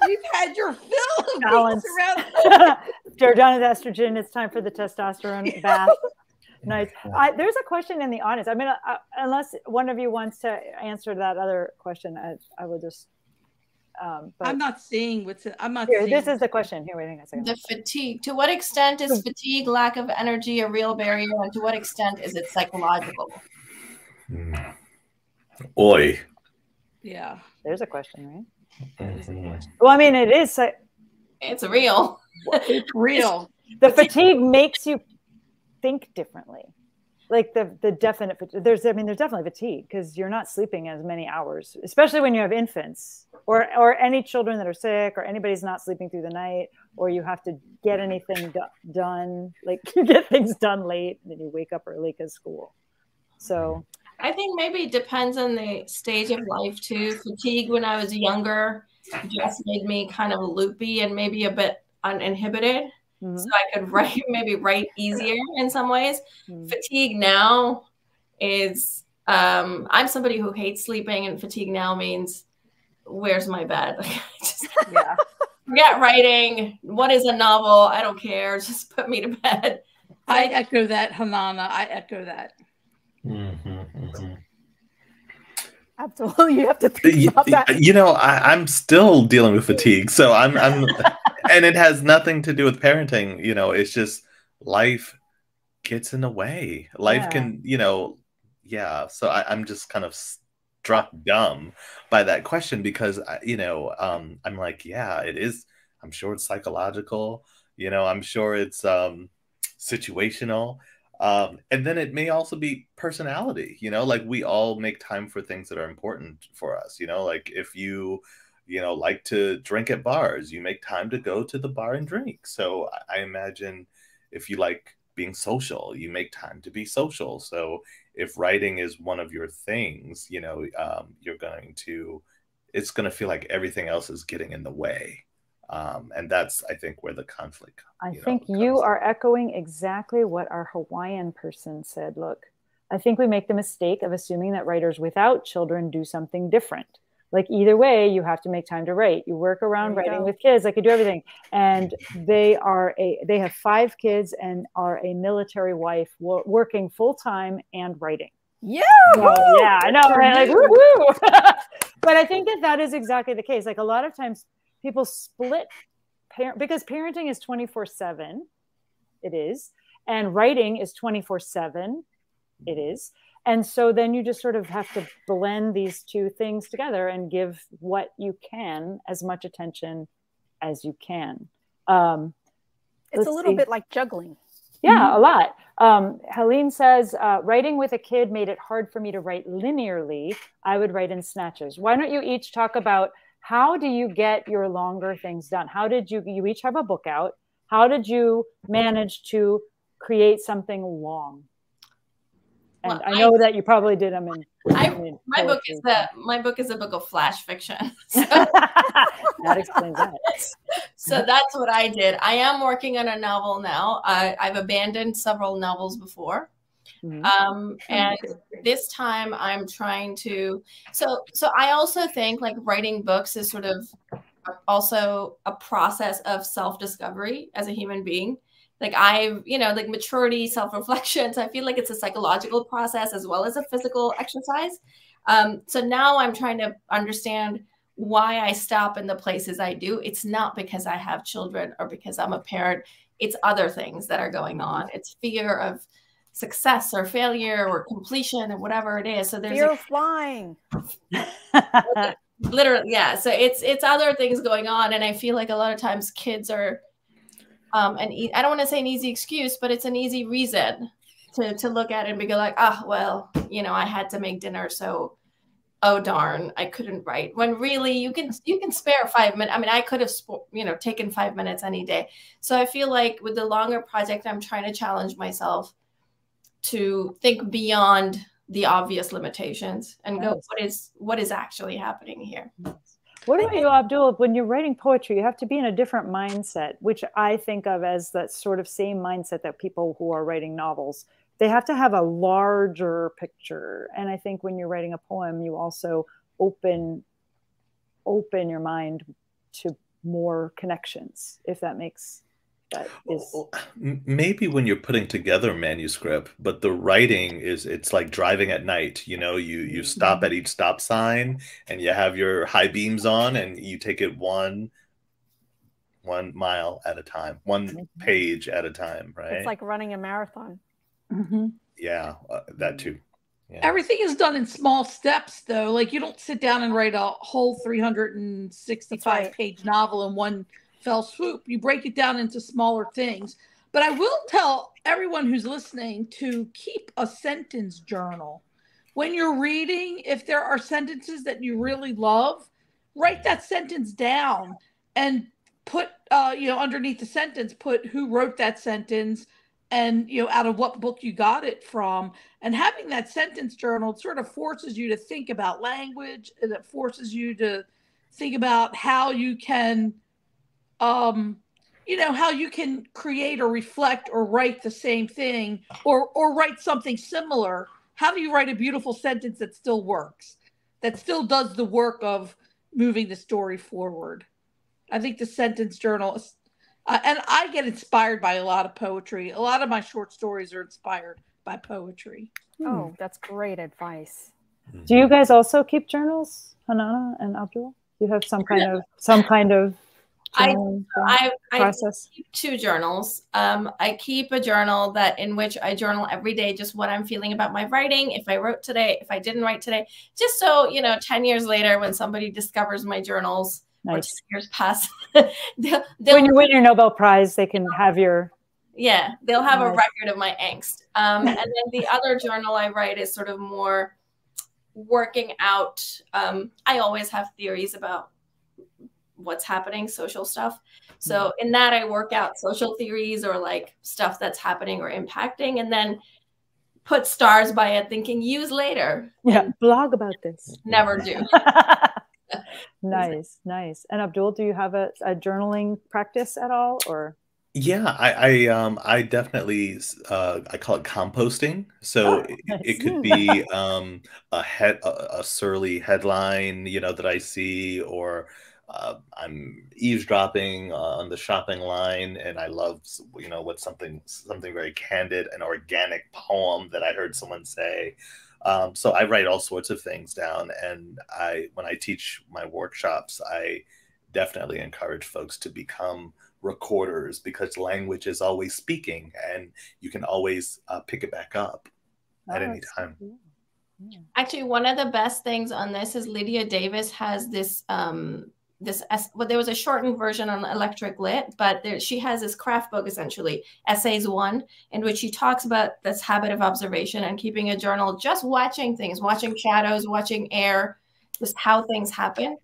You've had your fill of being surrounded. Jordana's estrogen. It's time for the testosterone bath. Nice. There's a question in the audience. Unless one of you wants to answer that other question, I will just. I'm not seeing what's. I'm not. Here, this is the question. Here, wait a second. The fatigue. To what extent is fatigue, lack of energy, a real barrier, and to what extent is it psychological? Oi. Yeah. There's a question, right? Well, it is. It's real. It's real. The fatigue makes you think differently. The definite. There's definitely fatigue because you're not sleeping as many hours, especially when you have infants or any children that are sick or anybody's not sleeping through the night, or you have to get anything done. You get things done late and then you wake up early because school. So. I think maybe it depends on the stage of life too. Fatigue when I was younger just made me kind of loopy and maybe a bit uninhibited. Mm-hmm. So I could write easier in some ways. Mm-hmm. Fatigue now is, I'm somebody who hates sleeping, and fatigue now means, where's my bed? Forget writing. What is a novel? I don't care. Just put me to bed. I echo that, HANANAH. I echo that. Absolutely, you have to think about that. I'm still dealing with fatigue, so I'm and it has nothing to do with parenting. It's just life gets in the way. Life can, So I'm just kind of struck dumb by that question because I'm like, yeah, it is. I'm sure it's psychological. I'm sure it's situational. And then it may also be personality, we all make time for things that are important for us, if you, like to drink at bars, you make time to go to the bar and drink. So I imagine if you like being social, you make time to be social. So if writing is one of your things, it's going to feel like everything else is getting in the way. And that's, I think, where the conflict. I think you are echoing exactly what our Hawaiian person said. Look, I think we make the mistake of assuming that writers without children do something different. Like either way, you have to make time to write. You work around writing with kids, like you do everything. And they have 5 kids and are a military wife working full time and writing. Yeah. So, yeah, I know, right? Like, woo-hoo. But I think that is exactly the case. Like a lot of times people split because parenting is 24/7. It is. And writing is 24/7. It is. And so then you just sort of have to blend these two things together and give what you can as much attention as you can. It's a little bit like juggling. Yeah, a lot. Helene says, writing with a kid made it hard for me to write linearly. I would write in snatches. Why don't you each talk about how do you get your longer things done? How did you each have a book out? How did you manage to create something long? And well, I know that you probably did them in my book is a book of flash fiction. So. That explains that. So that's what I did. I am working on a novel now. I've abandoned several novels before. And this time I'm trying to, so I also think like writing books is sort of also a process of self-discovery as a human being. Like like maturity, self-reflection. So I feel like it's a psychological process as well as a physical exercise. So now I'm trying to understand why I stop in the places I do. It's not because I have children or because I'm a parent. It's other things that are going on. It's fear of success or failure or completion or whatever it is. So there's fear of flying. Literally, yeah. So it's other things going on. And I feel like a lot of times kids are, and I don't want to say an easy excuse, but it's an easy reason to look at it and be like, well, I had to make dinner, so oh darn, I couldn't write. When really you can spare 5 minutes. I mean, I could have taken 5 minutes any day. So I feel like with the longer project, I'm trying to challenge myself to think beyond the obvious limitations and go, what is actually happening here? What about you, Abdul? When you're writing poetry, you have to be in a different mindset, which I think of as that sort of same mindset that people who are writing novels, they have to have a larger picture. And I think when you're writing a poem, you also open your mind to more connections, if that makes maybe when you're putting together a manuscript, but the writing it's like driving at night. You stop at each stop sign and you have your high beams on and you take it one mile at a time, one page at a time, right? It's like running a marathon. Yeah, that too. Yeah. Everything is done in small steps, though. Like you don't sit down and write a whole 365-page novel in one fell swoop. You break it down into smaller things. But I will tell everyone who's listening to keep a sentence journal. When you're reading, if there are sentences that you really love, write that sentence down and put, underneath the sentence, put who wrote that sentence and, out of what book you got it from. And having that sentence journal sort of forces you to think about language, and it forces you to think about how you can how you can create or reflect or write the same thing or write something similar. How do you write a beautiful sentence that still works, that still does the work of moving the story forward? I think the sentence journal is, and I get inspired by a lot of poetry. A lot of my short stories are inspired by poetry. Oh, that's great advice. Do you guys also keep journals, HANANAH and Abdul? You have some kind of I process? keep 2 journals. I keep a journal in which I journal every day, just what I'm feeling about my writing. If I wrote today, if I didn't write today, just so, 10 years later, when somebody discovers my journals, or 10 years pass, when you win your Nobel Prize, they can have they'll have a record of my angst. And then the other journal I write is sort of more working out. I always have theories about what's happening, social stuff. So in that I work out social theories or like stuff that's happening or impacting, and then put stars by it thinking use later. Yeah, blog about this. Never do. Nice, nice. And Abdul, do you have a journaling practice at all, or? Yeah, I definitely I call it composting. So Nice. it could be a surly headline, that I see, or I'm eavesdropping on the shopping line, and I love what something very candid, an organic poem that I heard someone say. So I write all sorts of things down, and when I teach my workshops, I definitely encourage folks to become recorders, because language is always speaking, and you can always pick it back up at any time. Cool. Yeah. Actually, one of the best things on this is Lydia Davis has this well, there was a shortened version on Electric Lit, but she has this craft book, essentially Essays 1, in which she talks about this habit of observation and keeping a journal, just watching things, watching shadows, watching air, just how things happen,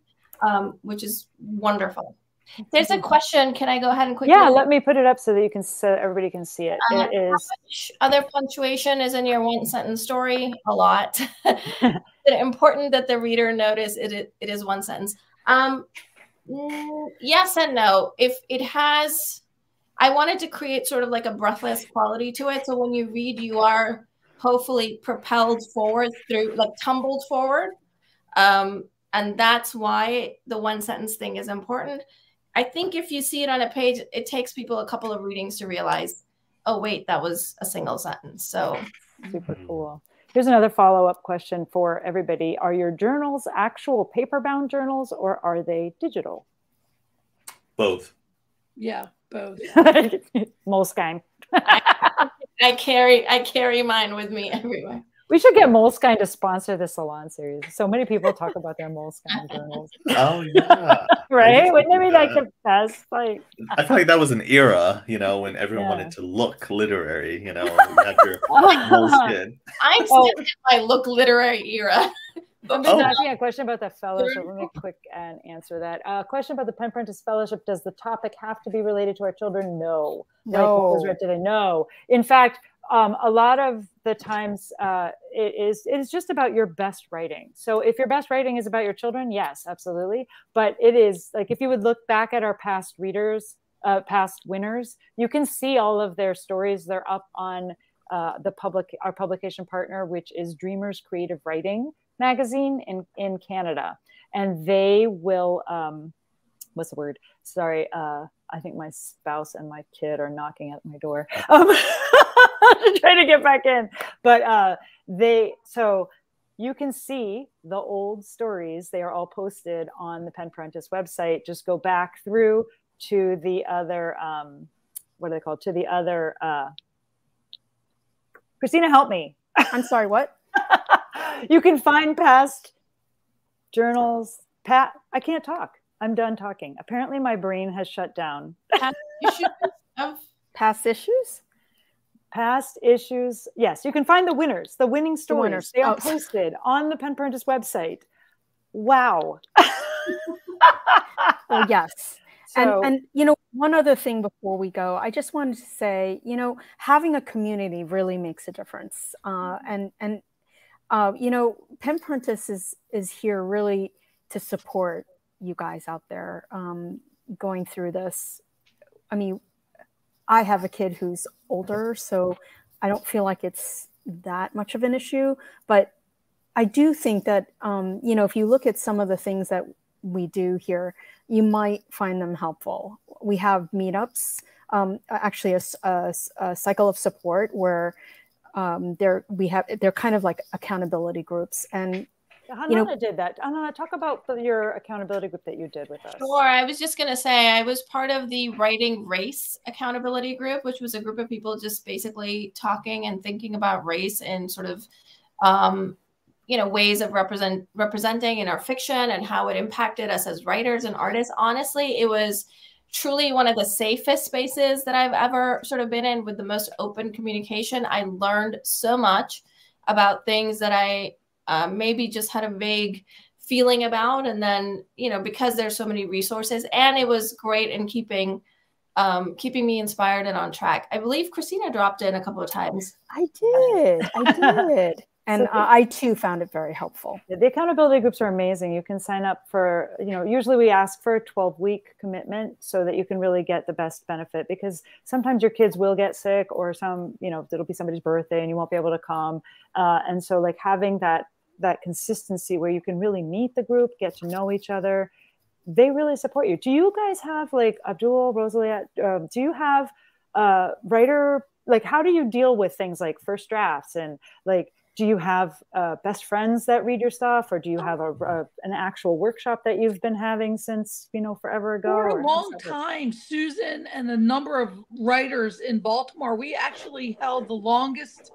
which is wonderful. There's a question. Can I go ahead and quickly? Yeah, let me put it up so that everybody can see it. It is. How much other punctuation is in your one-sentence story? A lot. Is it important that the reader notice it is one sentence? Yes and no. If it has, I wanted to create sort of like a breathless quality to it. So when you read, you are hopefully propelled forward through, like tumbled forward. And that's why the one sentence thing is important. I think if you see it on a page, it takes people a couple of readings to realize, oh, wait, that was a single sentence. So super cool. Here's another follow-up question for everybody. Are your journals actual paper-bound journals, or are they digital? Both. Yeah, both. Moleskine. I carry mine with me everywhere. We should get Moleskine to sponsor the Salon series. So many people talk about their Moleskine journals. Oh yeah, right? Wouldn't it be like the best? Like, I feel like that was an era, when everyone wanted to look literary. You have your Moleskine. I'm still in my look literary era. I'm just asking a question about the fellowship. Let me quick and answer that. Question about the Pen Parentis Fellowship. Does the topic have to be related to our children? No. No. Like what was read today? No. In fact, a lot of the times it is just about your best writing. So if your best writing is about your children, yes, absolutely. But it is like, if you would look back at our past readers, past winners, you can see all of their stories. They're up on our publication partner, which is Dreamers Creative Writing magazine in Canada. And they will, what's the word? Sorry. I think my spouse and my kid are knocking at my door. Trying to get back in. But so you can see the old stories. They are all posted on the Pen Parentis website. Just go back through to the other, what are they called? To the other, Christina, help me. I'm sorry, what? You can find past journals. I can't talk. I'm done talking. Apparently my brain has shut down. Past issues? Past issues. Yes, you can find the winners, the winning stories. They are posted on the Pen Parentis website. Wow. Oh, yes. So, and one other thing before we go, I just wanted to say, having a community really makes a difference. And Pen Parentis is here really to support you guys out there going through this. I mean, I have a kid who's older, so I don't feel like it's that much of an issue. But I do think that, if you look at some of the things that we do here, you might find them helpful. We have meetups, actually a cycle of support where they're kind of like accountability groups. And HANANAH did that. HANANAH, talk about your accountability group that you did with us. Sure. I was just going to say I was part of the Writing Race accountability group, which was a group of people just basically talking and thinking about race in sort of, ways of representing in our fiction and how it impacted us as writers and artists. Honestly, it was truly one of the safest spaces that I've ever sort of been in, with the most open communication. I learned so much about things that I maybe just had a vague feeling about. And then, because there's so many resources, and it was great in keeping me inspired and on track. I believe Christina dropped in a couple of times. I did. And I too found it very helpful. The accountability groups are amazing. You can sign up for, usually we ask for a 12-week commitment so that you can really get the best benefit, because sometimes your kids will get sick, or it'll be somebody's birthday and you won't be able to come. And so like having that consistency where you can really meet the group, get to know each other, they really support you. Do you guys have, like, Abdul, Rosalia, do you have writer, like, how do you deal with things like first drafts, and like, do you have best friends that read your stuff, or do you have an actual workshop that you've been having since, forever ago? For a long time, Susan and a number of writers in Baltimore, we actually held the longest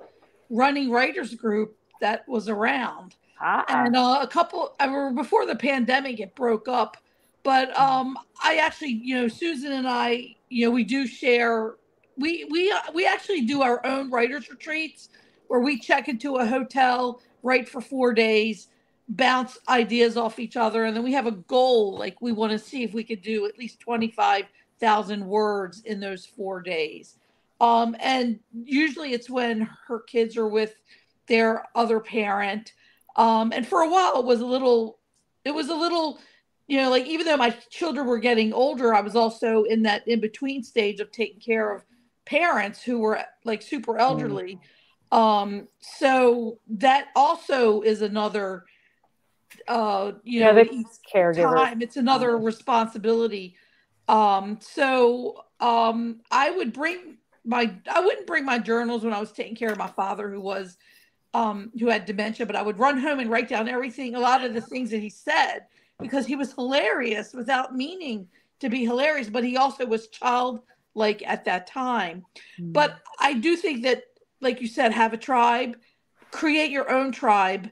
running writers group that was around. And a couple, before the pandemic, it broke up. But I actually, Susan and I, we do share, we actually do our own writers retreats, where we check into a hotel, write for 4 days, bounce ideas off each other. And then we have a goal, like we want to see if we could do at least 25,000 words in those 4 days. And usually it's when her kids are with their other parent. And for a while it was a little, like, even though my children were getting older, I was also in that in-between stage of taking care of parents who were like super elderly. So that also is another, the caregiver time. It's another responsibility. I wouldn't bring my journals when I was taking care of my father, who had dementia, but I would run home and write down a lot of the things that he said, because he was hilarious without meaning to be hilarious, but he also was childlike at that time. But I do think that, like you said, have a tribe, create your own tribe,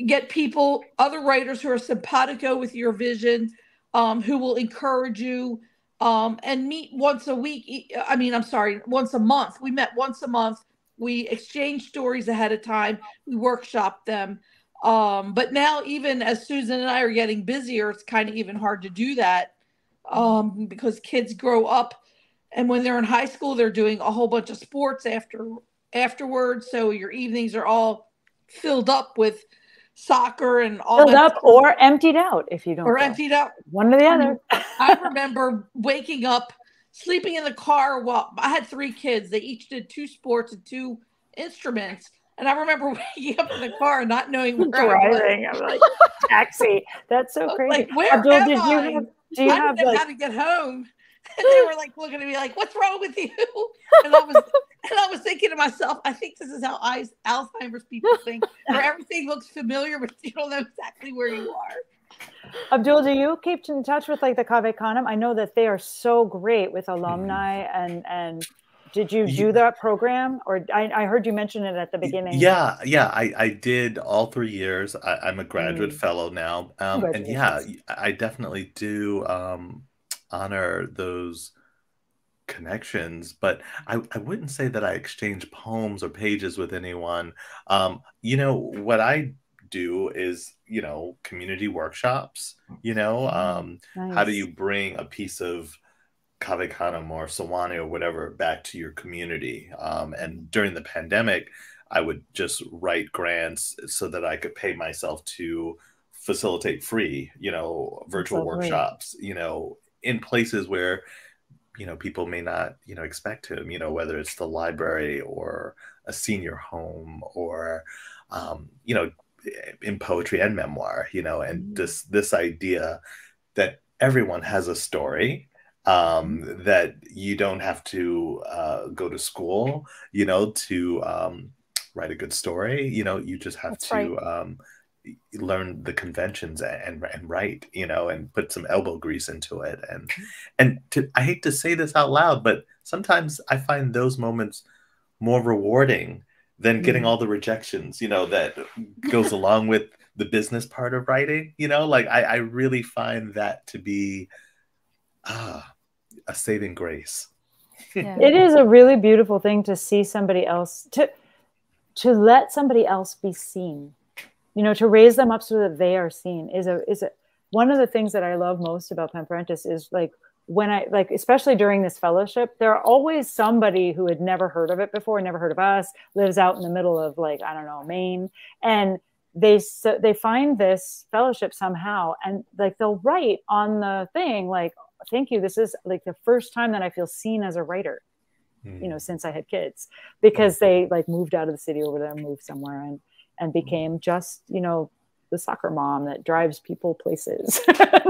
get people, other writers who are simpatico with your vision, who will encourage you, and meet once a month. We met once a month. We exchanged stories ahead of time. We workshopped them. But now, even as Susan and I are getting busier, it's kind of even hard to do that, because kids grow up, and when they're in high school, they're doing a whole bunch of sports afterwards. So your evenings are all filled up with soccer and all filled up or emptied out if you don't. Or emptied out. One or the other. I remember waking up, sleeping in the car while I had 3 kids. They each did 2 sports and 2 instruments. And I remember waking up in the car and not knowing where driving. I was. I'm like, taxi. That's so crazy. Like, where Abdul, am do you I have didn't know like, how to get home? And they were like looking at me like, "What's wrong with you?" And I was thinking to myself, I think this is how Alzheimer's people think, where everything looks familiar, but you don't know exactly where you are. Abdul, do you keep in touch with like the Cave Canem? I know that they are so great with alumni, and did you do that program? Or I heard you mention it at the beginning. Yeah, I did all 3 years. I'm a graduate fellow now, and yeah, I definitely do honor those connections, but I wouldn't say that I exchange poems or pages with anyone. What I do is, community workshops, Nice. How do you bring a piece of Cave Canem or Sewanee or whatever back to your community? And during the pandemic, I would just write grants so that I could pay myself to facilitate free, virtual workshops, in places where, people may not, expect to, whether it's the library or a senior home or, in poetry and memoir, and this idea that everyone has a story, that you don't have to go to school, to write a good story. You just have to learn the conventions and write, and put some elbow grease into it. I hate to say this out loud, but sometimes I find those moments more rewarding than getting all the rejections, that goes along with the business part of writing. Like I really find that to be a saving grace. Yeah. It is a really beautiful thing to see somebody else, to let somebody else be seen. To raise them up so that they are seen is one of the things that I love most about Pen Parentis is like when I like, especially during this fellowship, there are always somebody who had never heard of it before, never heard of us, lives out in the middle of like, I don't know, Maine. And they find this fellowship somehow, and like they'll write on the thing like, thank you, this is like the first time that I feel seen as a writer, you know, since I had kids, because they like moved out of the city over there, moved somewhere, and became just, you know, the soccer mom that drives people places.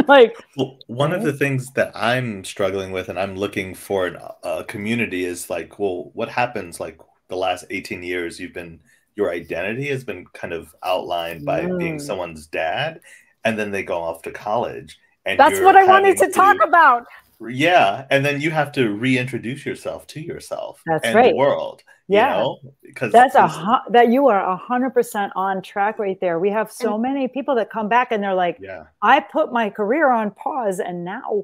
Like, well, one of the things that I'm struggling with and I'm looking for a community is like, well, what happens like the last 18 years your identity has been kind of outlined by being someone's dad, and then they go off to college, and that's what I wanted to talk about. Yeah, and then you have to reintroduce yourself to yourself and right. the world. Yeah, you know? Because that's that you are 100% on track right there. We have so many people that come back and they're like, yeah, I put my career on pause, and now,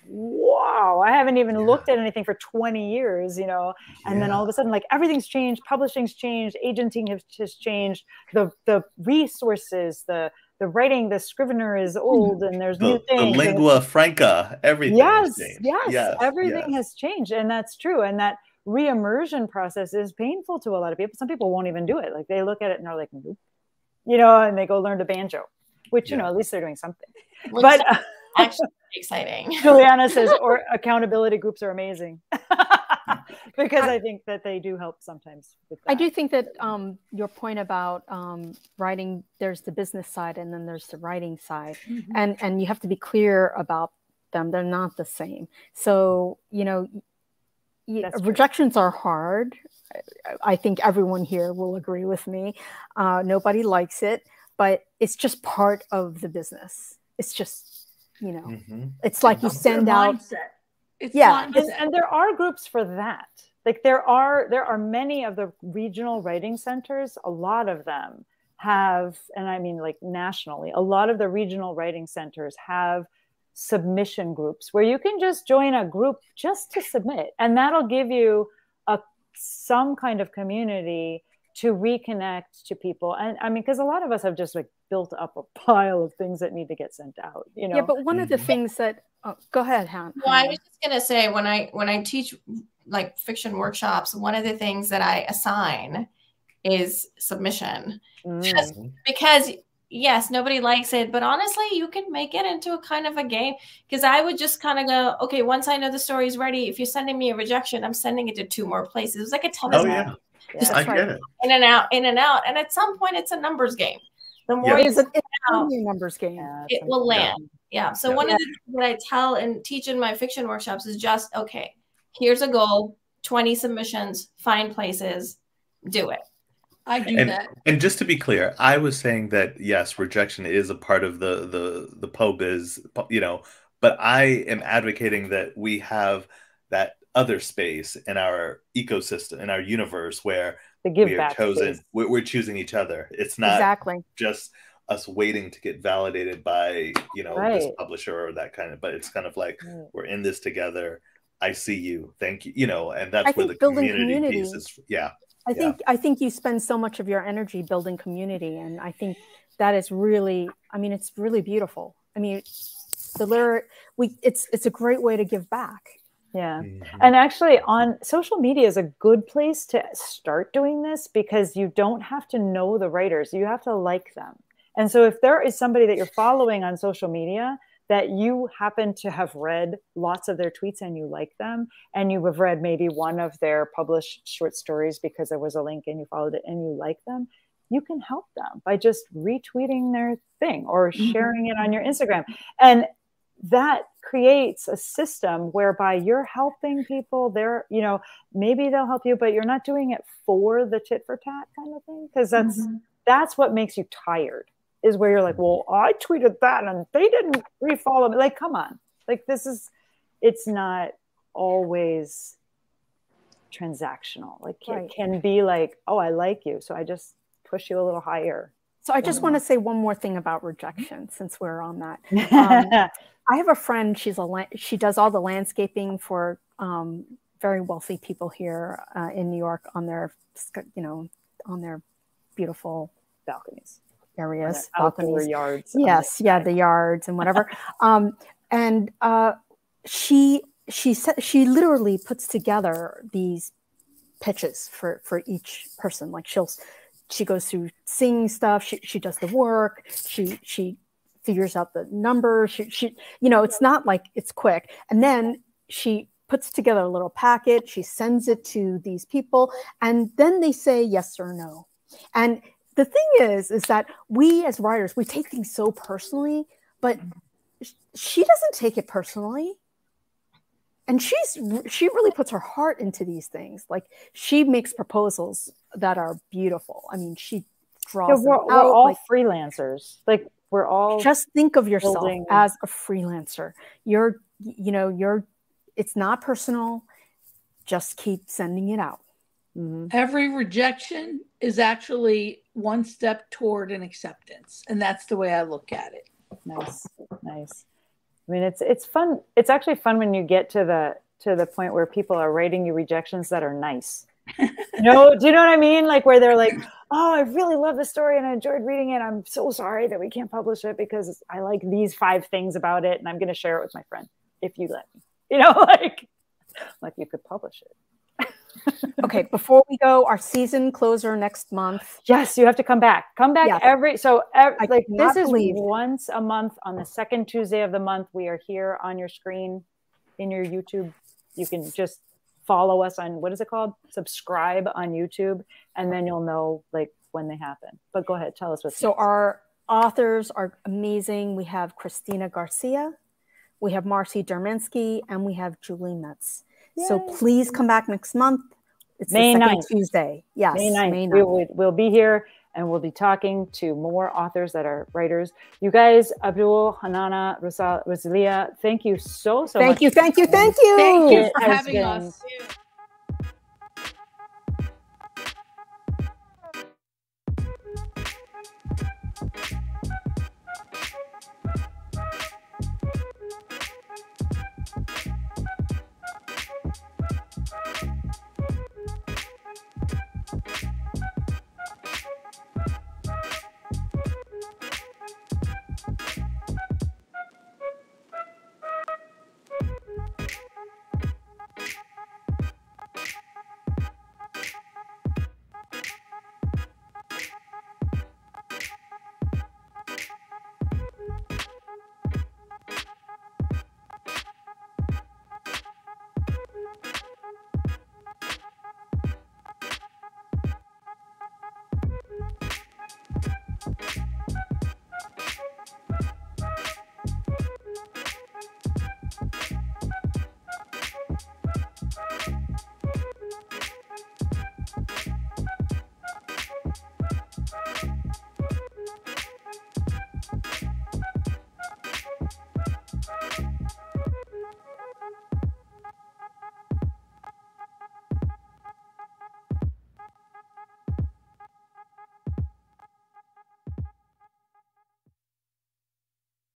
wow, I haven't even looked at anything for 20 years, you know. And then all of a sudden, like, everything's changed, publishing's changed, agenting has changed, the resources, the writing, the scrivener is old, and there's new things. The lingua franca, everything. Yes, everything has changed, and that's true. And that re-immersion process is painful to a lot of people. Some people won't even do it. Like, they look at it and they're like, nope, you know, and they go learn to banjo, which, you know, at least they're doing something. But actually exciting. Juliana says, or accountability groups are amazing. Because I think that they do help sometimes with that. I do think that your point about writing, there's the business side and then there's the writing side. And you have to be clear about them. They're not the same. So, you know, rejections are hard. I think everyone here will agree with me. Nobody likes it, but it's just part of the business. It's just, you know, it's like you send out. It's and there are groups for that. Like, there are many of the regional writing centers. A lot of them have, and I mean like nationally, a lot of the regional writing centers have submission groups where you can just join a group just to submit, and that'll give you some kind of community to reconnect to people. And I mean, because a lot of us have just like built up a pile of things that need to get sent out, you know. Yeah, but one of the things that go ahead, Han. Well, I was just gonna say, when I teach like fiction workshops, one of the things that I assign is submission. Just because, yes, nobody likes it, but honestly, you can make it into a kind of a game. Because I would just kind of go, okay, once I know the story's ready, if you're sending me a rejection, I'm sending it to 2 more places. It was like a tennis game. Just I get it. In and out, in and out. And at some point, it's a numbers game. The more it's a numbers game. It will land. Yeah. So one of the things that I tell and teach in my fiction workshops is just, okay, here's a goal, 20 submissions, find places, do it. I do that. And just to be clear, I was saying that, yes, rejection is a part of the Poe biz, you know, but I am advocating that we have that other space in our ecosystem, in our universe, where we are chosen. We're choosing each other. It's not just us waiting to get validated by, you know, this publisher or that kind of, but it's kind of like, we're in this together. I see you. Thank you. You know, and that's where the community piece is. Yeah. I think you spend so much of your energy building community. And I think that is really, I mean, it's really beautiful. I mean, it's a great way to give back. Yeah. And actually on social media is a good place to start doing this, because you don't have to know the writers. You have to like them. And so if there is somebody that you're following on social media that you happen to have read lots of their tweets and you like them, and you have read maybe one of their published short stories because there was a link and you followed it and you like them, you can help them by just retweeting their thing or sharing it on your Instagram. And that creates a system whereby you're helping people. They're, you know, maybe they'll help you, but you're not doing it for the tit for tat kind of thing. Because that's what makes you tired, is where you're like, well, I tweeted that and they didn't refollow me. Like, come on. Like, it's not always transactional. Like, it can be like, oh, I like you, so I just push you a little higher. So I just want to say one more thing about rejection, since we're on that. I have a friend. She does all the landscaping for very wealthy people here in New York on their, you know, on their beautiful balconies, areas, outdoor yards. Yes, the yards and whatever. And she literally puts together these pitches for each person. Like she goes through singing stuff. She does the work. She figures out the numbers. She it's not like it's quick. And then she puts together a little packet. She sends it to these people, and then they say yes or no. And the thing is that we as writers, we take things so personally, but she doesn't take it personally. And she really puts her heart into these things. Like, she makes proposals that are beautiful. I mean, she draws them out. We're all freelancers. Like, we're all just think of yourself as a freelancer. It's not personal. Just keep sending it out. Mm-hmm. Every rejection is actually one step toward an acceptance. And that's the way I look at it. Nice. I mean, it's fun. It's actually fun when you get to the point where people are writing you rejections that are nice. Do you know what I mean? Like, where they're like, oh, I really love this story and I enjoyed reading it. I'm so sorry that we can't publish it because I like these 5 things about it, and I'm going to share it with my friend if you let me. Like you could publish it. Okay, before we go, our season closer next month. Yes, you have to come back. Yes. This is believe. Once a month on the second Tuesday of the month. We are here on your screen in your YouTube. You can just follow us on, what is it called? Subscribe on YouTube, and then you'll know like when they happen. But go ahead, tell us what's so next. Our authors are amazing. We have Christina Garcia, we have Marcy Derminsky, and we have Julie Metz. Yay. So please come back next month. It's May the second 9th. Tuesday. Yes, May 9th. We'll be here, and we'll be talking to more authors that are writers. You guys, Abdul, HANANAH, Rosalia, thank you so much. Thank you. Thank you for having us.